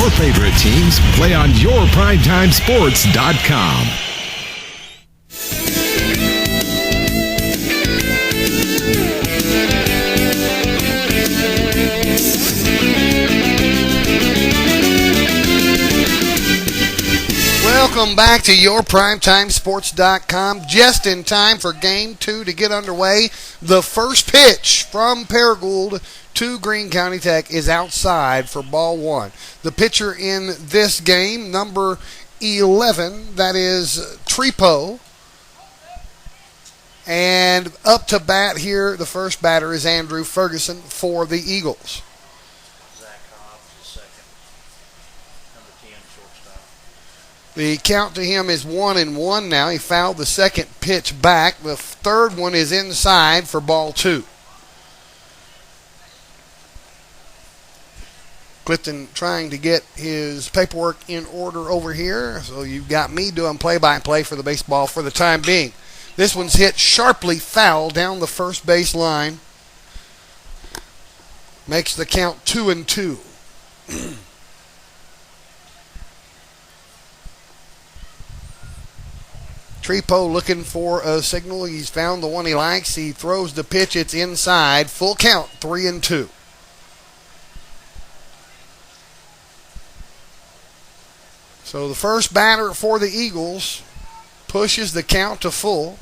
your favorite teams play on yourprimetimesports.com. Welcome back to yourprimetimesports.com. Just in time for Game 2 to get underway. The first pitch from Paragould to Greene County Tech is outside for ball 1. The pitcher in this game, number 11, that is Trepo. And up to bat here, the first batter is Andrew Ferguson for the Eagles. The count to him is 1-1 now. He fouled the second pitch back. The third one is inside for ball 2. Clifton trying to get his paperwork in order over here. So you've got me doing play-by-play for the baseball for the time being. This one's hit sharply foul down the first base line. Makes the count 2-2. Trepo looking for a signal. He's found the one he likes. He throws the pitch. It's inside. Full count, 3-2. So the first batter for the Eagles pushes the count to full.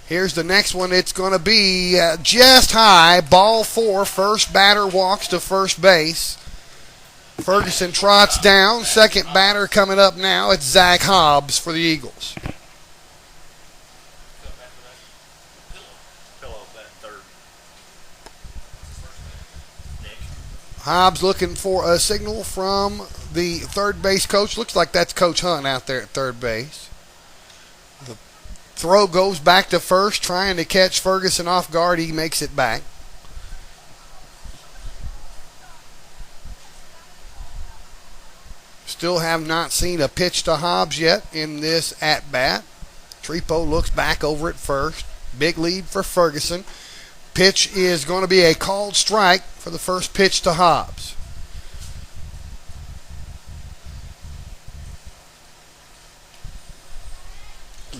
Here's the next one. It's going to be just high. Ball 4. First batter walks to first base. Ferguson trots down. Second batter coming up now. It's Zach Hobbs for the Eagles. Hobbs looking for a signal from the third base coach. Looks like that's Coach Hunt out there at third base. The throw goes back to first, trying to catch Ferguson off guard. He makes it back. Still have not seen a pitch to Hobbs yet in this at-bat. Trepo looks back over at first. Big lead for Ferguson. Pitch is going to be a called strike for the first pitch to Hobbs.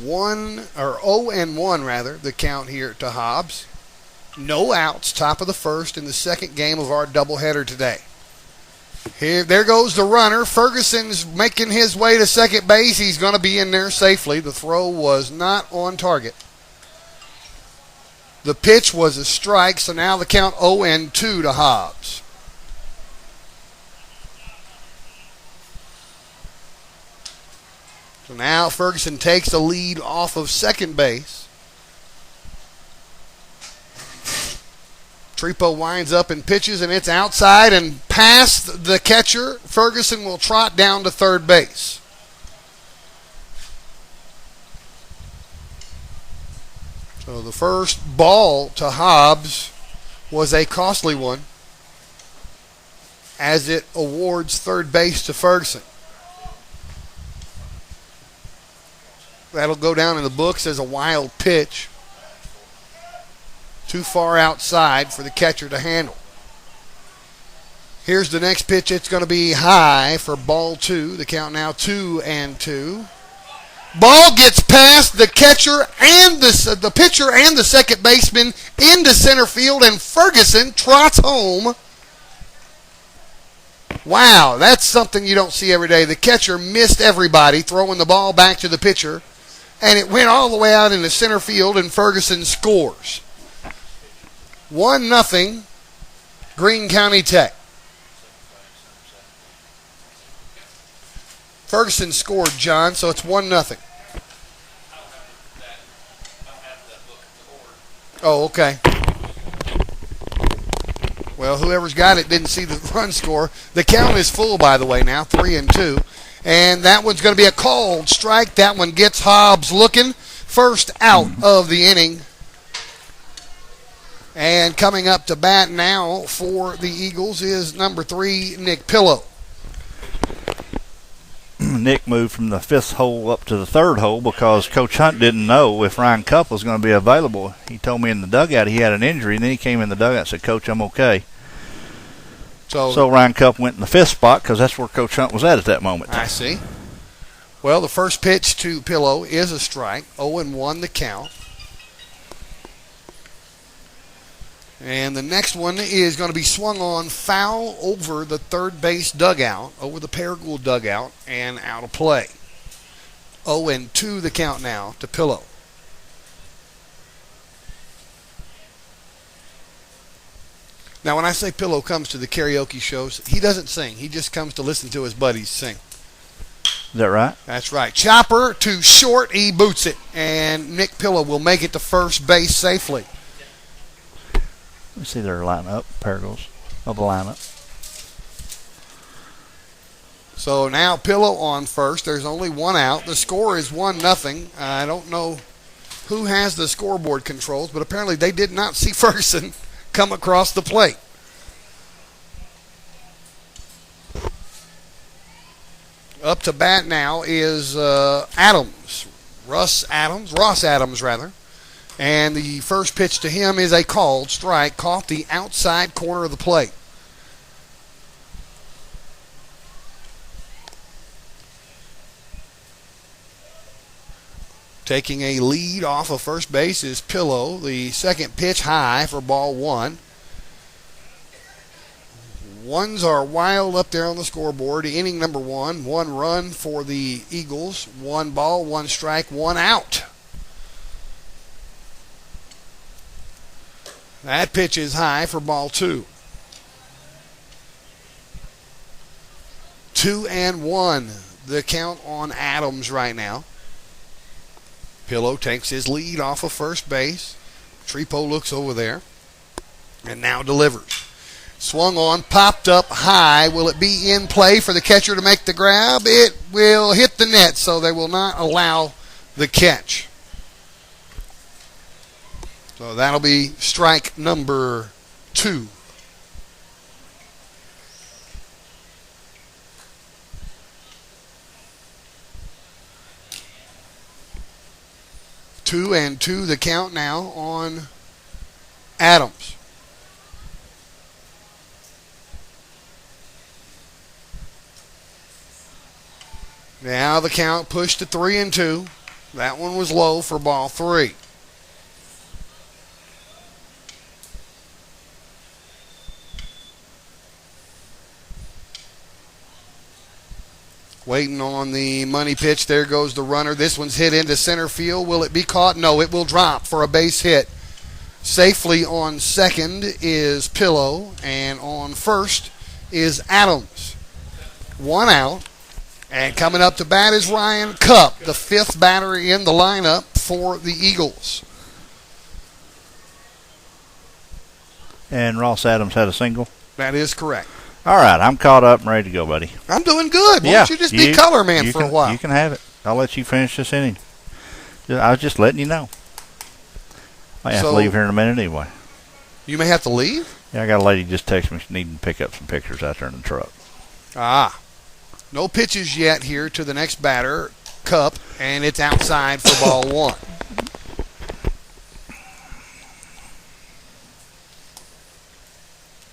One or 0-1 rather, the count here to Hobbs. No outs, top of the first in the second game of our doubleheader today. There goes the runner. Ferguson's making his way to second base. He's going to be in there safely. The throw was not on target. The pitch was a strike, so now the count 0-2 to Hobbs. So now Ferguson takes the lead off of second base. Trepo winds up and pitches, and it's outside and past the catcher. Ferguson will trot down to third base. So the first ball to Hobbs was a costly one as it awards third base to Ferguson. That'll go down in the books as a wild pitch. Too far outside for the catcher to handle. Here's the next pitch. It's going to be high for ball 2. The count now 2-2. Ball gets past the catcher and the pitcher and the second baseman into center field, and Ferguson trots home. Wow, that's something you don't see every day. The catcher missed everybody throwing the ball back to the pitcher, and it went all the way out into center field, and Ferguson scores. 1-0, Greene County Tech. Ferguson scored, John, so it's 1-0. Oh, okay. Well, whoever's got it didn't see the run score. The count is full, by the way, now, 3-2. And that one's going to be a called strike. That one gets Hobbs looking. First out of the inning. And coming up to bat now for the Eagles is number 3, Nick Pillow. Nick moved from the 5th hole up to the 3rd hole because Coach Hunt didn't know if Ryan Cupp was going to be available. He told me in the dugout he had an injury, and then he came in the dugout and said, "Coach, I'm okay." So Ryan Cup went in the fifth spot because that's where Coach Hunt was at that moment. I see. Well, the first pitch to Pillow is a strike. 0-1 the count. And the next one is going to be swung on foul over the third base dugout, over the Paragould dugout, and out of play. 0-2 the count now to Pillow. Now, when I say Pillow comes to the karaoke shows, he doesn't sing. He just comes to listen to his buddies sing. Is that right? That's right. Chopper to short, he boots it. And Nick Pillow will make it to first base safely. Let me see their lineup, Paragould's of the lineup. So now Pillow on first. There's only one out. The score is 1-0. I don't know who has the scoreboard controls, but apparently they did not see Ferguson come across the plate. Up to bat now is Adams. Ross Adams, rather. And the first pitch to him is a called strike, caught the outside corner of the plate. Taking a lead off of first base is Pillow. The second pitch high for ball one. Ones are wild up there on the scoreboard. Inning number one run for the Eagles. 1 ball, 1 strike, 1 out. That pitch is high for ball 2. 2-1 the count on Adams right now. Pillow takes his lead off of first base. Trepo looks over there and now delivers. Swung on, popped up high. Will it be in play for the catcher to make the grab? It will hit the net, so they will not allow the catch. So that'll be strike number 2. Two and two the count now on Adams. Now the count pushed to 3-2. That one was low for ball 3. Waiting on the money pitch. There goes the runner. This one's hit into center field. Will it be caught? No, it will drop for a base hit. Safely on second is Pillow, and on first is Adams. 1 out. And coming up to bat is Ryan Cup, the 5th batter in the lineup for the Eagles. And Ross Adams had a single? That is correct. All right, I'm caught up and ready to go, buddy. I'm doing good. Why don't you just be color man for a while? You can have it. I'll let you finish this inning. I was just letting you know. I have to leave here in a minute anyway. You may have to leave? Yeah, I got a lady just text me needing to pick up some pictures out there in the truck. No pitches yet here to the next batter, Cup, and it's outside for ball 1.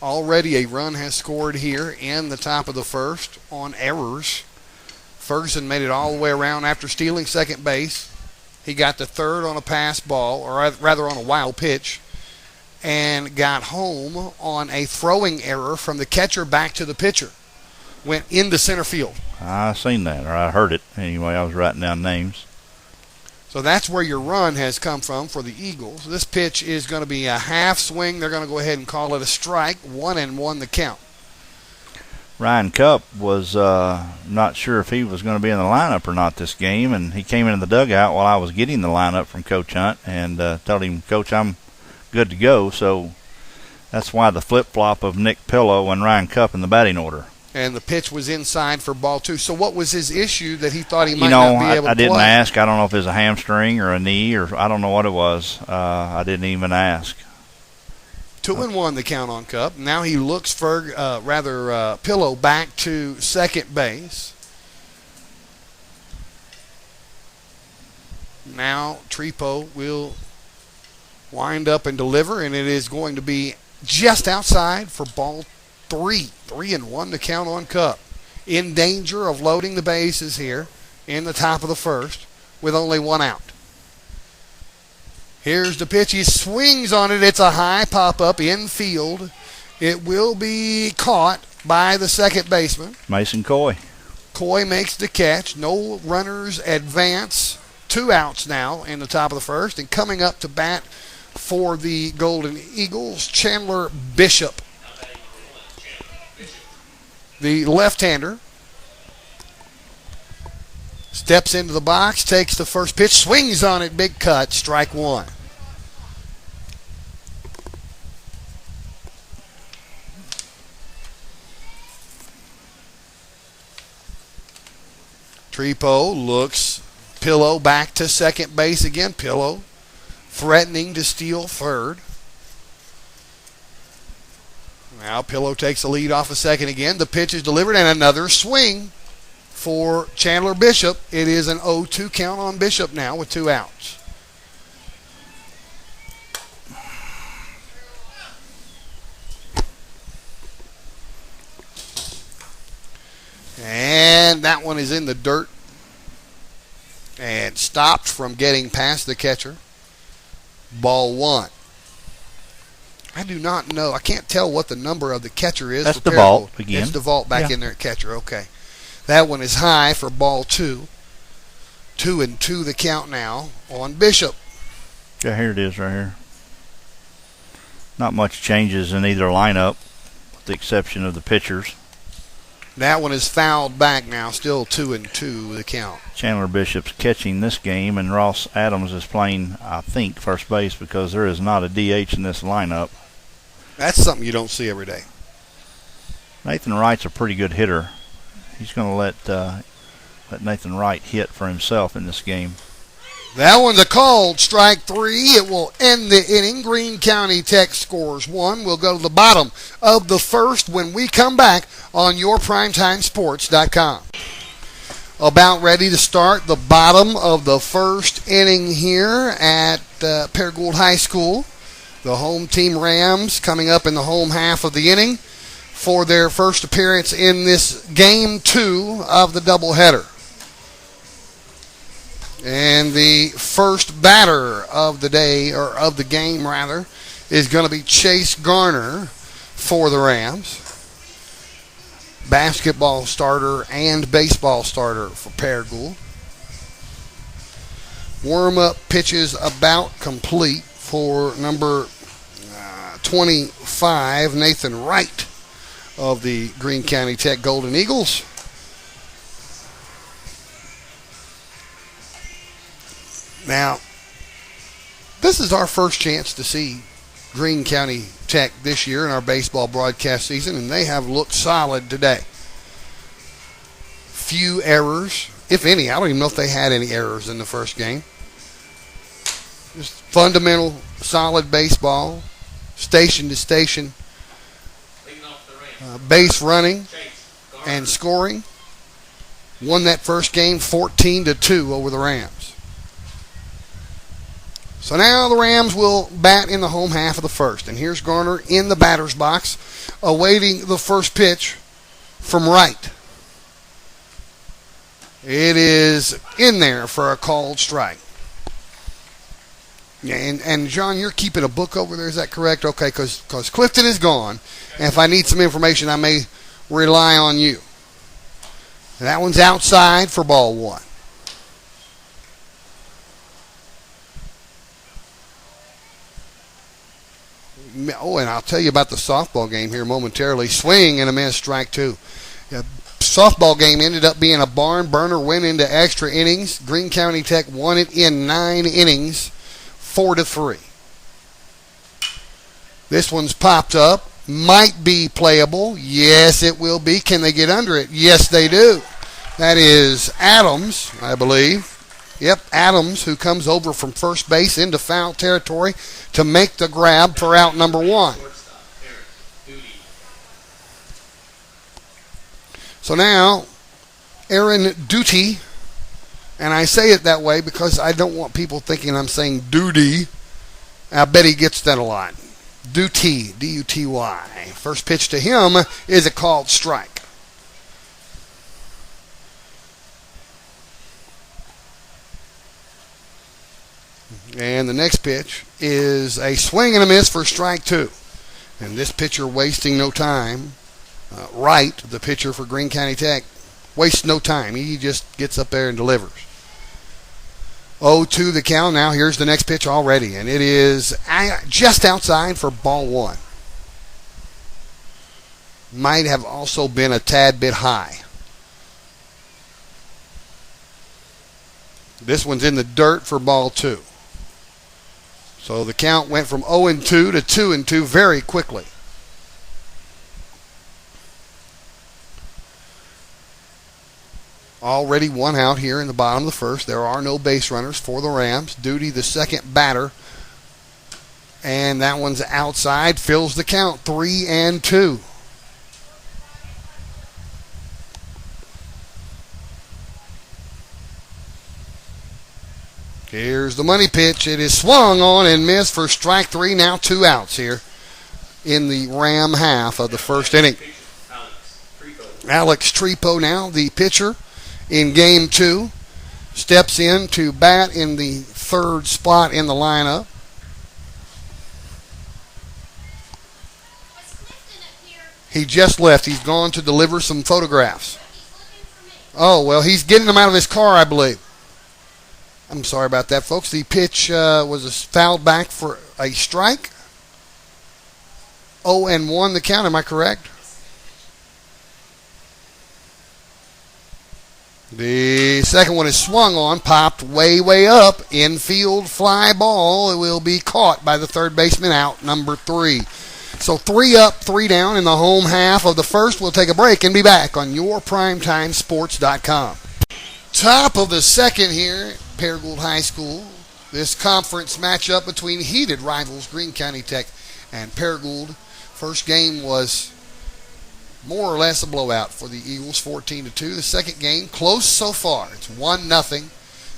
Already a run has scored here in the top of the first on errors. Ferguson made it all the way around after stealing second base. He got to third on a pass ball, or rather on a wild pitch, and got home on a throwing error from the catcher back to the pitcher. Went into center field. I seen that, or I heard it. Anyway, I was writing down names. So that's where your run has come from for the Eagles. This pitch is going to be a half swing. They're going to go ahead and call it a strike. 1-1 the count. Ryan Cup was not sure if he was going to be in the lineup or not this game, and he came into the dugout while I was getting the lineup from Coach Hunt and told him, Coach, I'm good to go. So that's why the flip-flop of Nick Pillow and Ryan Cup in the batting order. And the pitch was inside for ball 2. So what was his issue that he thought he might not be able to play? I didn't ask. I don't know if it was a hamstring or a knee, or I don't know what it was. I didn't even ask. 2-1 the count on Cup. Now he looks for Pillow back to second base. Now Trepo will wind up and deliver, and it is going to be just outside for ball 3. 3-1 to count on Cup. In danger of loading the bases here in the top of the first with only one out. Here's the pitch. He swings on it. It's a high pop-up infield. It will be caught by the second baseman. Mason Coy. Coy makes the catch. No runners advance. 2 outs now in the top of the first. And coming up to bat for the Golden Eagles, Chandler Bishop. The left-hander steps into the box, takes the first pitch, swings on it, big cut, strike 1. Trepo looks Pillow back to second base again. Pillow threatening to steal third. Now Pillow takes the lead off a second again. The pitch is delivered and another swing for Chandler Bishop. It is an 0-2 count on Bishop now with 2 outs. And that one is in the dirt and stopped from getting past the catcher. Ball 1. I do not know. I can't tell what the number of the catcher is. That's for DeVault Paragould. again. That's DeVault back in there at catcher. Okay. That one is high for ball 2. 2-2 the count now on Bishop. Yeah, here it is right here. Not much changes in either lineup with the exception of the pitchers. That one is fouled back now. Still 2-2 the count. Chandler Bishop's catching this game, and Ross Adams is playing, I think, first base because there is not a DH in this lineup. That's something you don't see every day. Nathan Wright's a pretty good hitter. He's going to let Nathan Wright hit for himself in this game. That one's a called strike 3. It will end the inning. Greene County Tech scores 1. We'll go to the bottom of the first when we come back on yourprimetimesports.com. About ready to start the bottom of the first inning here at Paragould High School. The home team Rams coming up in the home half of the inning for their first appearance in this game 2 of the doubleheader. And the first batter of the day, or of the game rather, is going to be Chase Garner for the Rams. Basketball starter and baseball starter for Paragould. Warm-up pitches about complete for number 25, Nathan Wright of the Greene County Tech Golden Eagles. Now, this is our first chance to see Greene County Tech this year in our baseball broadcast season, and they have looked solid today. Few errors, if any. I don't even know if they had any errors in the first game. Just fundamental, solid baseball, station to station, base running and scoring. Won that first game 14-2 over the Rams. So now the Rams will bat in the home half of the first. And here's Garner in the batter's box, awaiting the first pitch from Wright. It is in there for a called strike. Yeah, and John, you're keeping a book over there, is that correct? Okay, because Clifton is gone. And if I need some information, I may rely on you. And that one's outside for ball 1. Oh, and I'll tell you about the softball game here momentarily. Swing and a miss, strike 2. Yeah, softball game ended up being a barn burner, went into extra innings. Greene County Tech won it in 9 innings, 4-3. This one's popped up. Might be playable. Yes, it will be. Can they get under it? Yes, they do. That is Adams, I believe. Yep, Adams, who comes over from first base into foul territory to make the grab for out number 1. So now, Aaron Duty, and I say it that way because I don't want people thinking I'm saying duty. I bet he gets that a lot. Duty, D-U-T-Y. First pitch to him is a called strike. And the next pitch is a swing and a miss for strike 2. And this pitcher wasting no time. Wright, the pitcher for Greene County Tech, wastes no time. He just gets up there and delivers. 0-2 the count. Now here's the next pitch already, and it is just outside for ball 1. Might have also been a tad bit high. This one's in the dirt for ball 2. So the count went from 0-2 to 2-2 very quickly. Already one out here in the bottom of the first. There are no base runners for the Rams. Duty, the second batter. And that one's outside. Fills the count. 3-2. Here's the money pitch. It is swung on and missed for strike 3. Now 2 outs here in the Ram half of the first inning. Alex Trepo now, the pitcher in game 2, steps in to bat in the third spot in the lineup. He just left. He's gone to deliver some photographs. Oh, well, he's getting them out of his car, I believe. I'm sorry about that, folks. The pitch was fouled back for a strike. 0-1 the count, am I correct? The second one is swung on, popped way, way up. Infield fly ball. It will be caught by the third baseman, out number 3. So 3 up, 3 down in the home half of the first. We'll take a break and be back on yourprimetimesports.com. Top of the second here, Paragould High School. This conference matchup between heated rivals Greene County Tech and Paragould. First game was more or less a blowout for the Eagles, 14-2. The second game, close so far. It's 1-0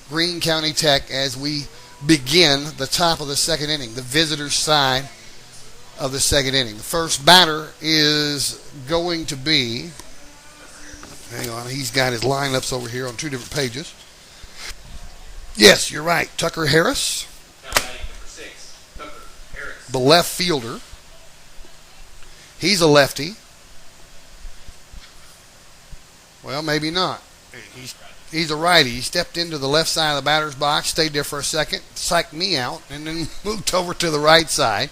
Greene County Tech as we begin the top of the second inning, the visitors' side of the second inning. The first batter is going to be, hang on, he's got his lineups over here on 2 different pages. Yes, you're right. Tucker Harris, the left fielder. He's a lefty. Well, maybe not. He's a righty. He stepped into the left side of the batter's box, stayed there for a second, psyched me out, and then moved over to the right side.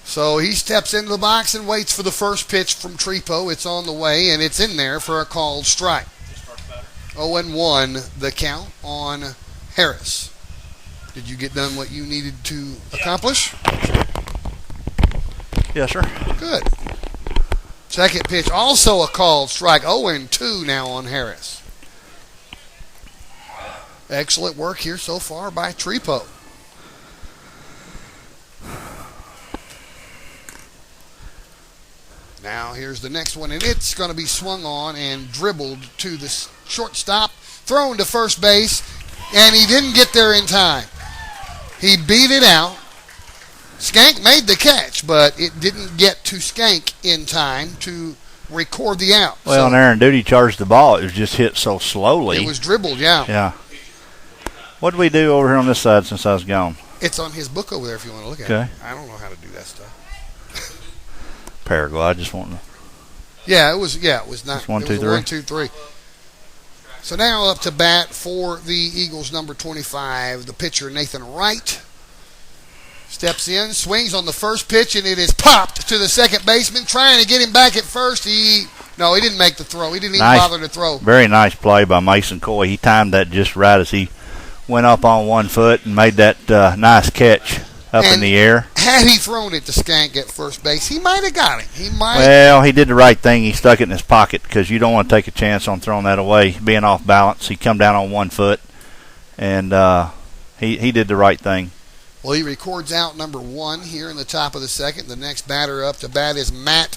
So he steps into the box and waits for the first pitch from Trepo. It's on the way, and it's in there for a called strike. 0-1 the count on Harris. Did you get done what you needed to accomplish? Yes, sir. Good. Second pitch, also a called strike. 0-2 now on Harris. Excellent work here so far by Trepo. Now here's the next one, and it's going to be swung on and dribbled to the shortstop, thrown to first base, and he didn't get there in time. He beat it out. Skank made the catch, but it didn't get to Skank in time to record the out. Well, so and Aaron Duty charged the ball. It was just hit so slowly. It was dribbled, yeah. Yeah. What did we do over here on this side since I was gone? It's on his book over there if you want to look at Okay. it. I don't know how to do that stuff. Paragould, I just want to. Yeah, it was not. It's 1, it 2, was 3. 1, 2, 3. So now up to bat for the Eagles, number 25, the pitcher Nathan Wright. Steps in, swings on the first pitch, and it is popped to the second baseman, trying to get him back at first. He didn't make the throw. He didn't even bother to throw. Very nice play by Mason Coy. He timed that just right as he went up on one foot and made that nice catch up in the air. Had he thrown it to Skank at first base, he might have got him. Well, he did the right thing. He stuck it in his pocket because you don't want to take a chance on throwing that away, being off balance. He come down on one foot, and he did the right thing. Well, he records out number 1 here in the top of the second. The next batter up to bat is Matt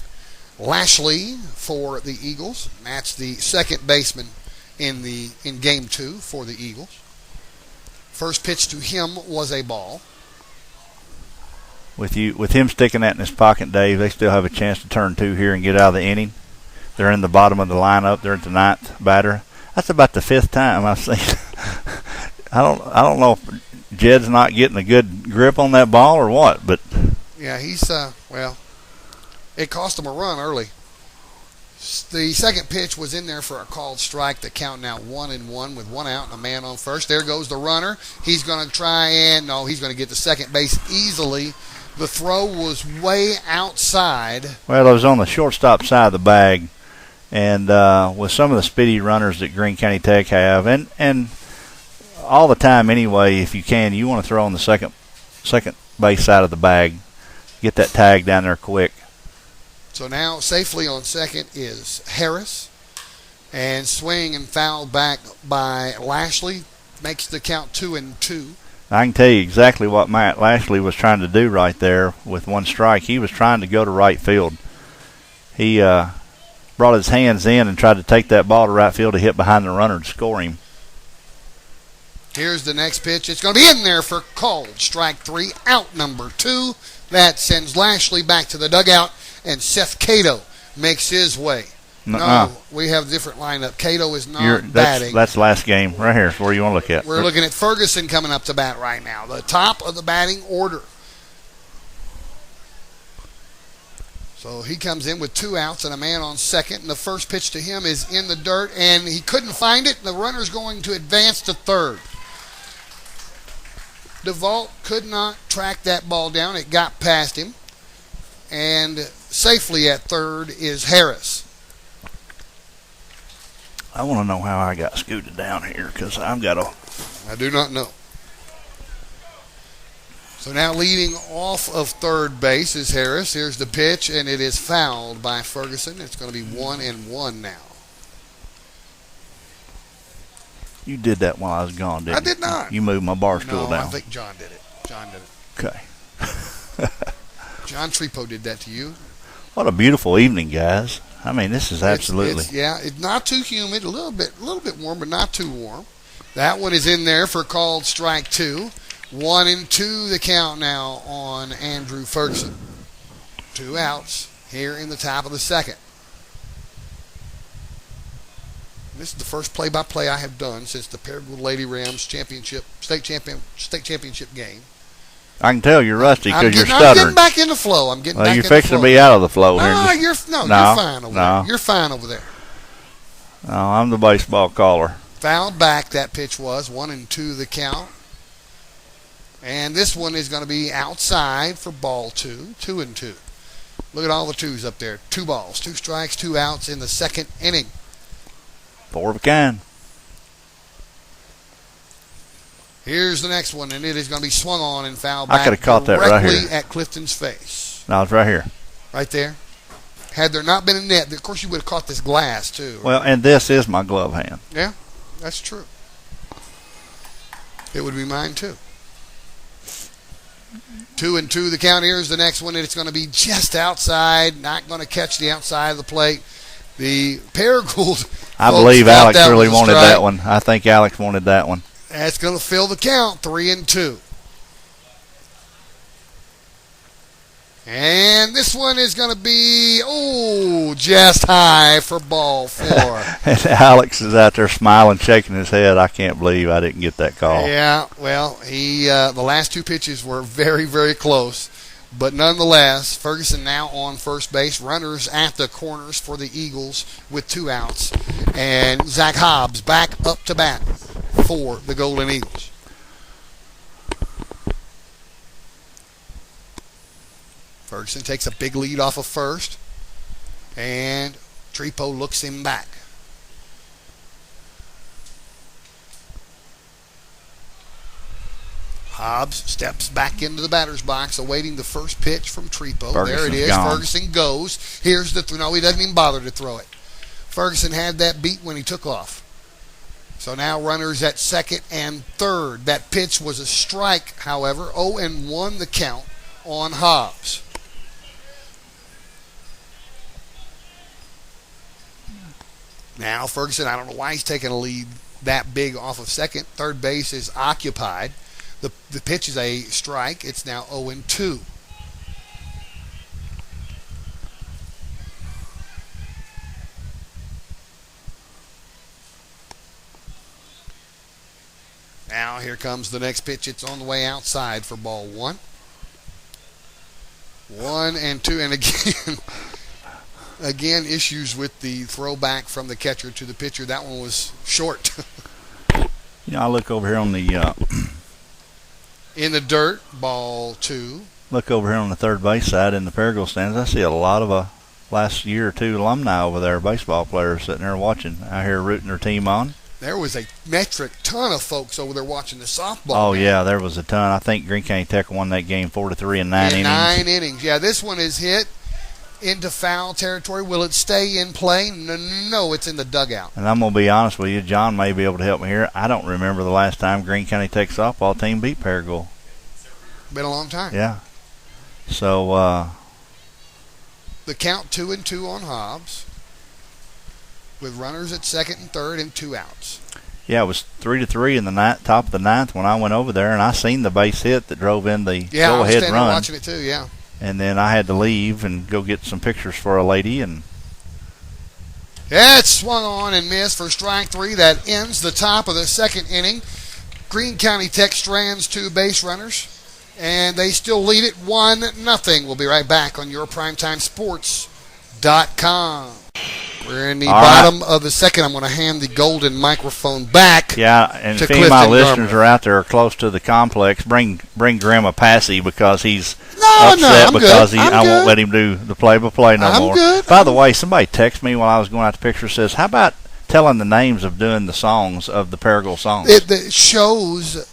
Lashley for the Eagles. Matt's the second baseman in game 2 for the Eagles. First pitch to him was a ball. with him sticking that in his pocket, Dave, they still have a chance to turn 2 here and get out of the inning. They're in the bottom of the lineup. They're at the 9th batter. That's about the 5th time I've seen. I don't know if Jed's not getting a good grip on that ball or what, but yeah, he's it cost him a run early. The second pitch was in there for a called strike. The count now 1-1 with 1 out and a man on first. There goes the runner. He's going to try and he's going to get to second base easily. The throw was way outside. Well, it was on the shortstop side of the bag, and with some of the speedy runners that Greene County Tech have, and all the time anyway, if you can, you want to throw on the second base side of the bag, get that tag down there quick. So now safely on second is Harris, and swing and foul back by Lashley makes the count 2-2. I can tell you exactly what Matt Lashley was trying to do right there with 1 strike. He was trying to go to right field. He brought his hands in and tried to take that ball to right field to hit behind the runner to score him. Here's the next pitch. It's going to be in there for called strike 3, out number 2. That sends Lashley back to the dugout, and Seth Cato makes his way. No, we have a different lineup. Cato is not batting. That's last game right here. Where you want to look at. We're looking at Ferguson coming up to bat right now, the top of the batting order. So he comes in with 2 outs and a man on second, and the first pitch to him is in the dirt, and he couldn't find it. The runner's going to advance to third. DeVault could not track that ball down. It got past him. And safely at third is Harris. I want to know how I got scooted down here because I've got to. I do not know. So now leading off of third base is Harris. Here's the pitch, and it is fouled by Ferguson. It's going to be 1-1 now. You did that while I was gone, didn't you? I did not. You moved my bar stool down. No, I think John did it. Okay. John Trepo did that to you. What a beautiful evening, guys. I mean, this is absolutely. It's not too humid, a little bit warm, but not too warm. That one is in there for called strike 2. 1-2 the count now on Andrew Ferguson. 2 outs here in the top of the second. This is the first play-by-play I have done since the Paragould Lady Rams state championship game. I can tell you're rusty because you're stuttering. I'm getting back in the flow. You're fixing to be out of the flow here. You're fine over there. You're fine over there. No, I'm the baseball caller. Fouled back, that pitch was. 1-2 the count. And this one is going to be outside for ball 2. 2-2. Look at all the 2s up there. 2 balls, 2 strikes, 2 outs in the second inning. 4 of a kind. Here's the next one, and it is going to be swung on and fouled back. I could have caught that right here. Directly at Clifton's face. No, it's right here. Right there. Had there not been a net, of course you would have caught this glass too. Well, and this is my glove hand. Yeah, that's true. It would be mine too. 2-2 the count. Here's the next one, and it's going to be just outside. Not going to catch the outside of the plate. The Paragould. I believe Alex really wanted that one. I think Alex wanted that one. That's going to fill the count, 3-2. And this one is going to be, just high for ball 4. And Alex is out there smiling, shaking his head. I can't believe I didn't get that call. Yeah, well, the last 2 pitches were very, very close. But nonetheless, Ferguson now on first base. Runners at the corners for the Eagles with 2 outs. And Zach Hobbs back up to bat for the Golden Eagles. Ferguson takes a big lead off of first. And Trepo looks him back. Hobbs steps back into the batter's box, awaiting the first pitch from Trepo. There it is. Gone. Ferguson goes. Here's the no, he doesn't even bother to throw it. Ferguson had that beat when he took off. So now runners at second and third. That pitch was a strike, however. 0-1 the count on Hobbs. Now Ferguson, I don't know why he's taking a lead that big off of second. Third base is occupied. The pitch is a strike. It's now 0-2. Now here comes the next pitch. It's on the way outside for ball 1. 1 and 2, and again issues with the throwback from the catcher to the pitcher. That one was short. I look over here on the in the dirt, ball 2. Look over here on the third base side in the Paragould stands. I see a lot of last year or two alumni over there, baseball players sitting there watching. I hear rooting their team on. There was a metric ton of folks over there watching the softball. Oh, game. yeah, there was a ton. I think Greene County Tech won that game 4-3 in 9 innings. 9 innings. Yeah, this one is hit into foul territory. Will it stay in play? No, it's in the dugout. And I'm going to be honest with you, John may be able to help me here. I don't remember the last time Greene County Tech softball team beat Paragould. Been a long time. Yeah. So, the count 2-2 on Hobbs, with runners at second and third and 2 outs. Yeah, it was 3-3 in the top of the ninth when I went over there, and I seen the base hit that drove in the go-ahead run. I was standing watching it too. Yeah. And then I had to leave and go get some pictures for a lady, and yeah, it's swung on and missed for strike 3. That ends the top of the second inning. Greene County Tech strands 2 base runners, and they still lead it 1-0. We'll be right back on your PrimetimeSports.com. We're in the bottom of the second. I'm going to hand the golden microphone back. Yeah, and if any of my listeners are out there or close to the complex, bring Graham a passy because he's upset because I won't let him do the play-by-play no more. Good. By the way, somebody texted me while I was going out the picture, says, how about telling the names of doing the songs of the Paragould songs? It shows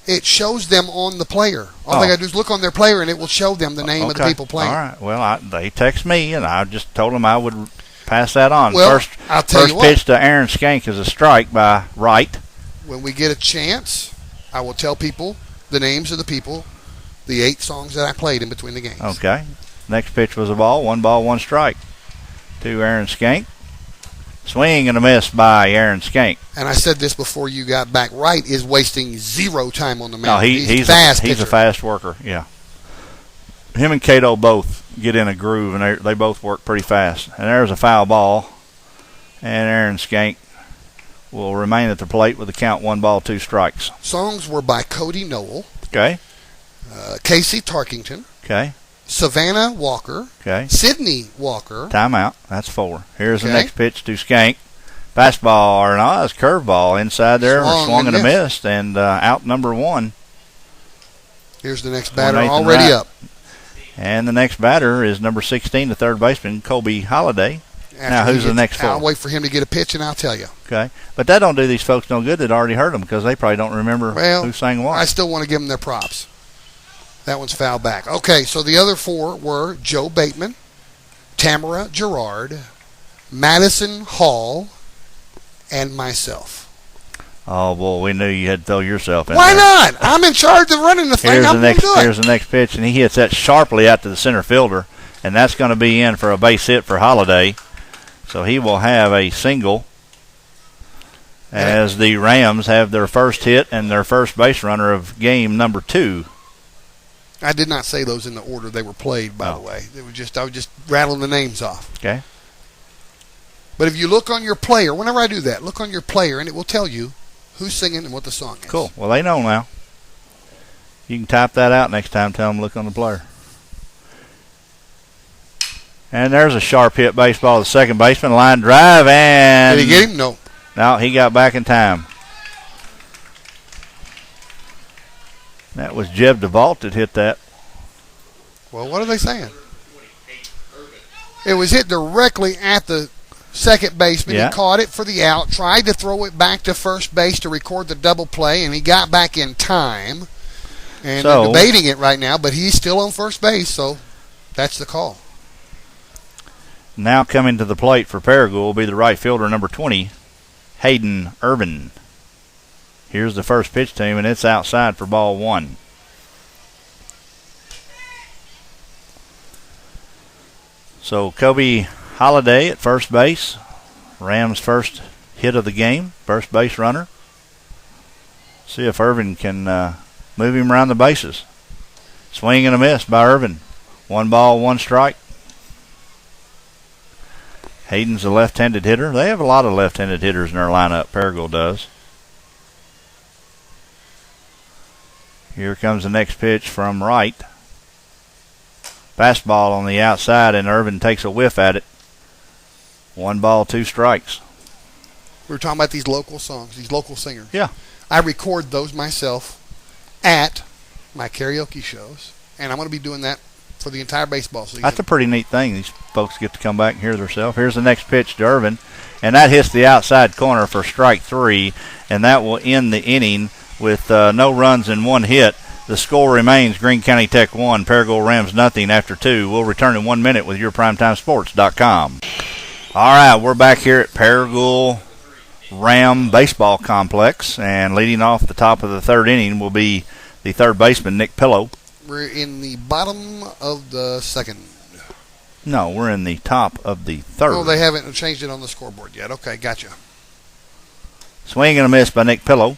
them on the player. All they got to do is look on their player, and it will show them the name of the people playing. All right. Well, they text me, and I just told them I would pass that on. Well, first pitch to Aaron Skank is a strike by Wright. When we get a chance, I will tell people the names of the people, the 8 songs that I played in between the games. Okay. Next pitch was a ball, 1 strike to Aaron Skank. Swing and a miss by Aaron Skank. And I said this before you got back. Wright is wasting 0 time on the mound. No, he's a fast worker, yeah. Him and Cato both get in a groove, and they both work pretty fast. And there's a foul ball, and Aaron Skank will remain at the plate with the count 1 strikes. Songs were by Cody Noel. Okay. Casey Tarkington. Okay. Savannah Walker. Okay. Sydney Walker. Timeout. That's 4. Here's the next pitch to Skank. Fastball, or no, it's curveball inside there. Swung and a missed, and out number 1. Here's the next batter already up. And the next batter is number 16, the third baseman, Colby Holliday. Now, who's the next 4? I'll wait for him to get a pitch, and I'll tell you. Okay. But that don't do these folks no good that already heard them because they probably don't remember who sang what. I still want to give them their props. That one's foul back. Okay, so the other 4 were Joe Bateman, Tamara Gerard, Madison Hall, and myself. Oh, boy, we knew you had to throw yourself in Why there. not? I'm in charge of running the thing. Here's the next pitch, and he hits that sharply out to the center fielder, and that's going to be in for a base hit for Holliday. So he will have a single as the Rams have their first hit and their first base runner of game number 2. I did not say those in the order they were played, by the way. I was just rattling the names off. Okay. But if you look on your player, whenever I do that, look on your player, and it will tell you who's singing and what the song is. Cool. Well, they know now. You can type that out next time. Tell them to look on the player. And there's a sharp hit baseball to the second baseman. Line drive, and... Did he get him? No. No, he got back in time. That was Jeb DeVault that hit that. Well, what are they saying? It was hit directly at the second baseman. Yeah. He caught it for the out, tried to throw it back to first base to record the double play, and he got back in time. And they're debating it right now, but he's still on first base, so that's the call. Now coming to the plate for Paragould will be the right fielder, number 20, Hayden Irvin. Here's the first pitch to him, and it's outside for ball 1. So Kobe Holliday at first base. Rams' first hit of the game, first base runner. See if Irvin can move him around the bases. Swing and a miss by Irvin. 1 strike. Hayden's a left-handed hitter. They have a lot of left-handed hitters in their lineup. Paragould does. Here comes the next pitch from right. Fastball on the outside, and Irvin takes a whiff at it. 1 ball, 2 strikes. We were talking about these local songs, these local singers. Yeah. I record those myself at my karaoke shows, and I'm going to be doing that for the entire baseball season. That's a pretty neat thing. These folks get to come back and hear themselves. Here's the next pitch to Irvin, and that hits the outside corner for strike 3, and that will end the inning with no runs and 1 hit. The score remains Greene County Tech 1, Paragould Rams nothing after 2. We'll return in 1 minute with your PrimetimeSports.com. All right, we're back here at Paragould Ram Baseball Complex, and leading off the top of the 3rd inning will be the 3rd baseman, Nick Pillow. We're in the bottom of the 2nd. No, we're in the top of the 3rd. Oh, they haven't changed it on the scoreboard yet. Okay, gotcha. Swing and a miss by Nick Pillow.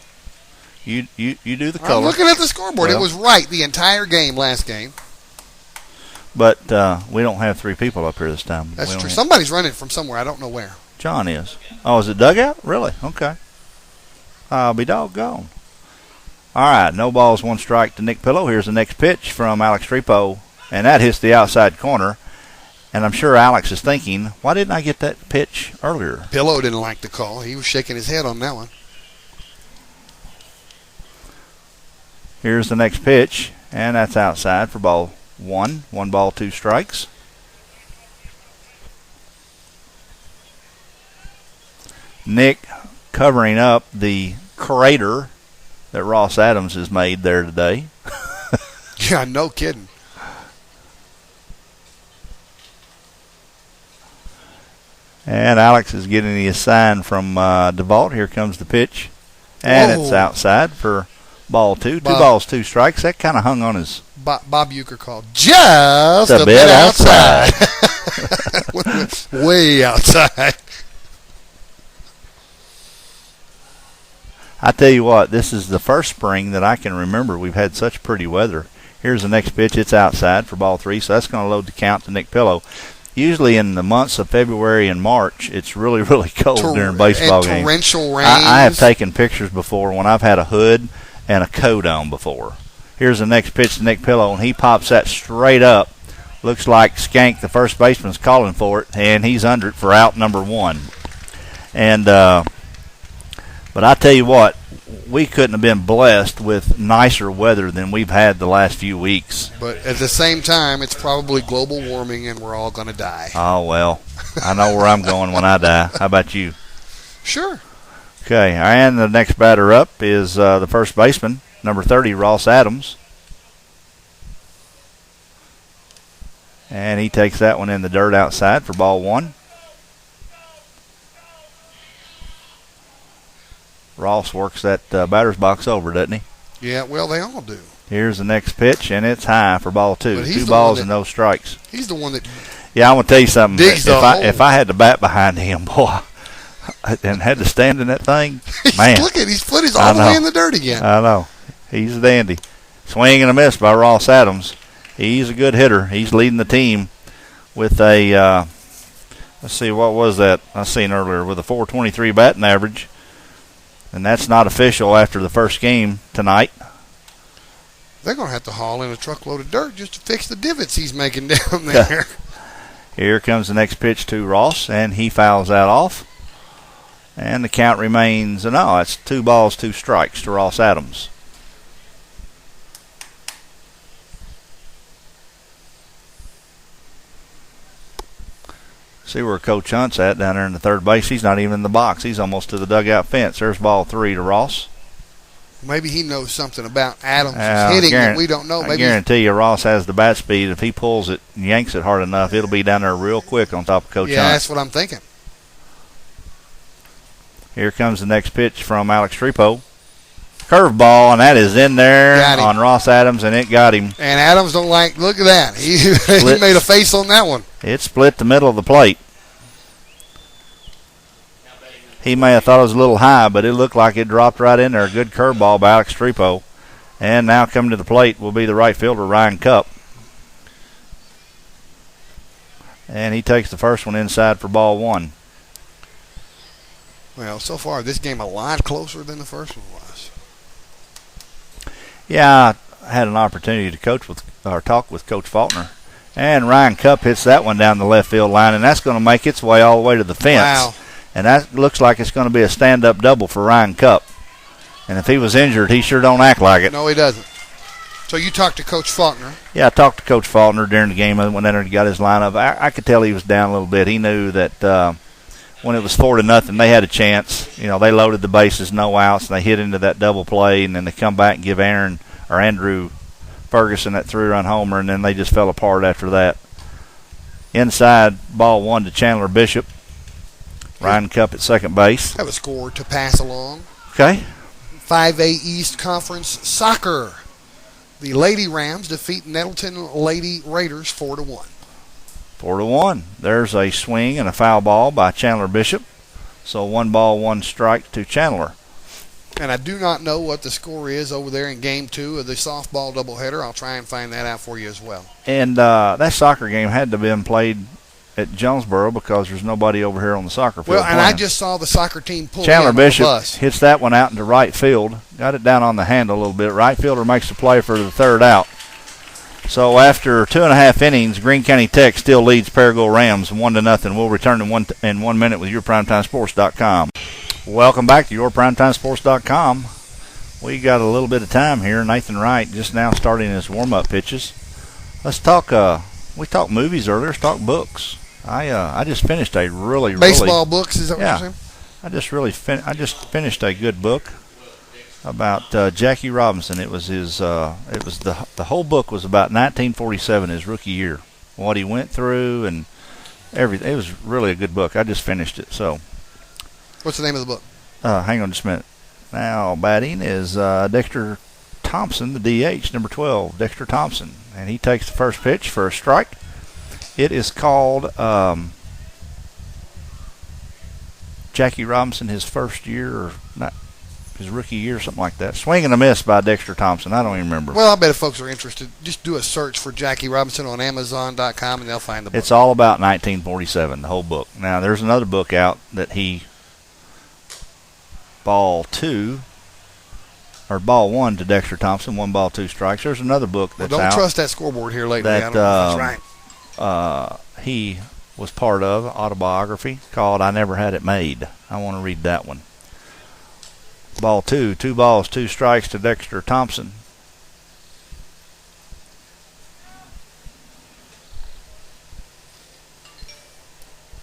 You do the color. I'm looking at the scoreboard. Well, it was right the entire game last game. But we don't have 3 people up here this time. That's true. Somebody's running from somewhere. I don't know where. John is. Oh, is it dugout? Really? Okay. I'll be doggone. All right, no balls, 1 strike to Nick Pillow. Here's the next pitch from Alex Trepo, and that hits the outside corner. And I'm sure Alex is thinking, why didn't I get that pitch earlier? Pillow didn't like the call. He was shaking his head on that one. Here's the next pitch, and that's outside for ball 1. 1 ball, 2 strikes. Nick covering up the crater that Ross Adams has made there today. Yeah, no kidding. And Alex is getting the sign from DeVault. Here comes the pitch, and Whoa. It's outside for ball 2. 2 Bob. balls, 2 strikes. That kind of hung on his... Bob Euchre called just a a bit bit outside. Way outside. I tell you what, this is the first spring that I can remember we've had such pretty weather. Here's the next pitch. It's outside for ball 3, so that's going to load the count to Nick Pillow. Usually in the months of February and March, it's really, really cold during baseball games. Torrential rains. I have taken pictures before when I've had a hood and a coat on before. Here's the next pitch to Nick Pillow, and he pops that straight up. Looks like Skank, the first baseman's calling for it, and he's under it for out number 1. And but I tell you what, we couldn't have been blessed with nicer weather than we've had the last few weeks. But at the same time, it's probably global warming, and we're all going to die. Oh, well, I know where I'm going when I die. How about you? Sure. Okay, and the next batter up is the first baseman, number 30, Ross Adams. And he takes that one in the dirt outside for ball 1. Ross works that batter's box over, doesn't he? Yeah, well, they all do. Here's the next pitch, and it's high for ball 2. But he's 2 the balls one and no strikes. He's the one that Yeah, I'm going to tell you something. digs the hole. If I had to bat behind him, boy, and had to stand in that thing, man. Look at his foot is all the way in the dirt again. I know. He's a dandy. Swing and a miss by Ross Adams. He's a good hitter. He's leading the team with a, let's see, what was that I seen earlier, with a 423 batting average. And that's not official after the first game tonight. They're going to have to haul in a truckload of dirt just to fix the divots he's making down there. Here comes the next pitch to Ross, and he fouls that off. And the count remains, no, it's 2 balls, 2 strikes to Ross Adams. See where Coach Hunt's at down there in the third base. He's not even in the box. He's almost to the dugout fence. There's ball 3 to Ross. Maybe he knows something about Adams' hitting that we don't know. I guarantee you Ross has the bat speed. If he pulls it and yanks it hard enough, it'll be down there real quick on top of Coach Hunt. Yeah, that's what I'm thinking. Here comes the next pitch from Alex Trepo. Curveball, and that is in there on Ross Adams, and it got him. And Adams don't like, look at that. He made a face on that one. It split the middle of the plate. He may have thought it was a little high, but it looked like it dropped right in there. A good curveball by Alex Trepo. And now coming to the plate will be the right fielder, Ryan Cupp. And he takes the first one inside for ball 1. Well, so far this game a lot closer than the first one was. Yeah, had an opportunity to talk with Coach Faulkner. And Ryan Cupp hits that one down the left field line, and that's going to make its way all the way to the fence. Wow. And that looks like it's going to be a stand-up double for Ryan Cupp. And if he was injured, he sure don't act like it. No, he doesn't. So you talked to Coach Faulkner. Yeah, I talked to Coach Faulkner during the game when he got his lineup. I could tell he was down a little bit. He knew that when it was 4-0, they had a chance. They loaded the bases, no outs, and they hit into that double play, and then they come back and give Andrew Ferguson that 3-run homer, and then they just fell apart after that. Inside, ball 1 to Chandler Bishop. Ryan Cupp at second base. That was scored to pass along. Okay. 5A East Conference Soccer. The Lady Rams defeat Nettleton Lady Raiders 4-1. 4-1. There's a swing and a foul ball by Chandler Bishop. So 1 ball, 1 strike to Chandler. And I do not know what the score is over there in Game 2 of the softball doubleheader. I'll try and find that out for you as well. And that soccer game had to have been played at Jonesboro because there's nobody over here on the soccer field. Well, and I just saw the soccer team pull Chandler in Bishop on the bus. Hits that one out into right field. Got it down on the handle a little bit. Right fielder makes the play for the third out. So after 2.5 innings, Greene County Tech still leads Paragould Rams 1-0. We'll return in 1 minute with YourPrimetimeSports.com. Welcome back to YourPrimetimeSports.com. We got a little bit of time here. Nathan Wright just now starting his warm-up pitches. Let's talk. We talked movies earlier. Let's talk books. I just finished a really baseball books. Is that what you're saying? I just finished a good book about Jackie Robinson. It was his. It was the whole book was about 1947, his rookie year, what he went through and everything. It was really a good book. I just finished it. So, what's the name of the book? Hang on just a minute. Now batting is Dexter Thompson, the DH, number 12, Dexter Thompson, and he takes the first pitch for a strike. It is called Jackie Robinson, his first year, or not his rookie year, something like that. Swing and a miss by Dexter Thompson. I don't even remember. Well, I bet if folks are interested, just do a search for Jackie Robinson on Amazon.com and they'll find the book. It's all about 1947, the whole book. Now, there's another book out that ball 1 to Dexter Thompson, 1 ball, 2 strikes. There's another book that's don't out. Trust that scoreboard here lately. That, I don't know if that's right. He was part of autobiography called I Never Had It Made. I want to read that one. Ball 2, 2 balls, 2 strikes to Dexter Thompson.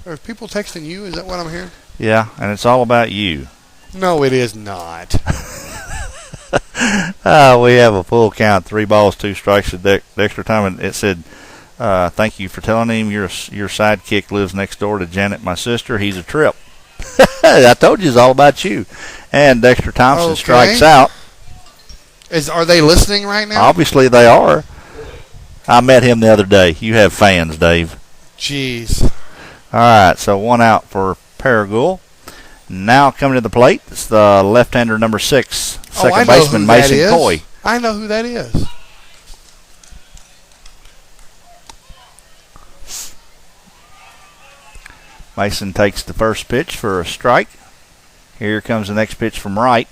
Are people texting you? Is that what I'm hearing? Yeah, and it's all about you. No, it is not. We have a full count, 3 balls, 2 strikes to Dexter Thompson. It said, thank you for telling him your sidekick lives next door to Janet, my sister. He's a trip. I told you it's all about you. And Dexter Thompson strikes out. Are they listening right now? Obviously they are. I met him the other day. You have fans, Dave. Jeez. All right, so 1 out for Paragould. Now coming to the plate, it's the left-hander number 6, second baseman Mason Coy. I know who that is. Mason takes the first pitch for a strike. Here comes the next pitch from right,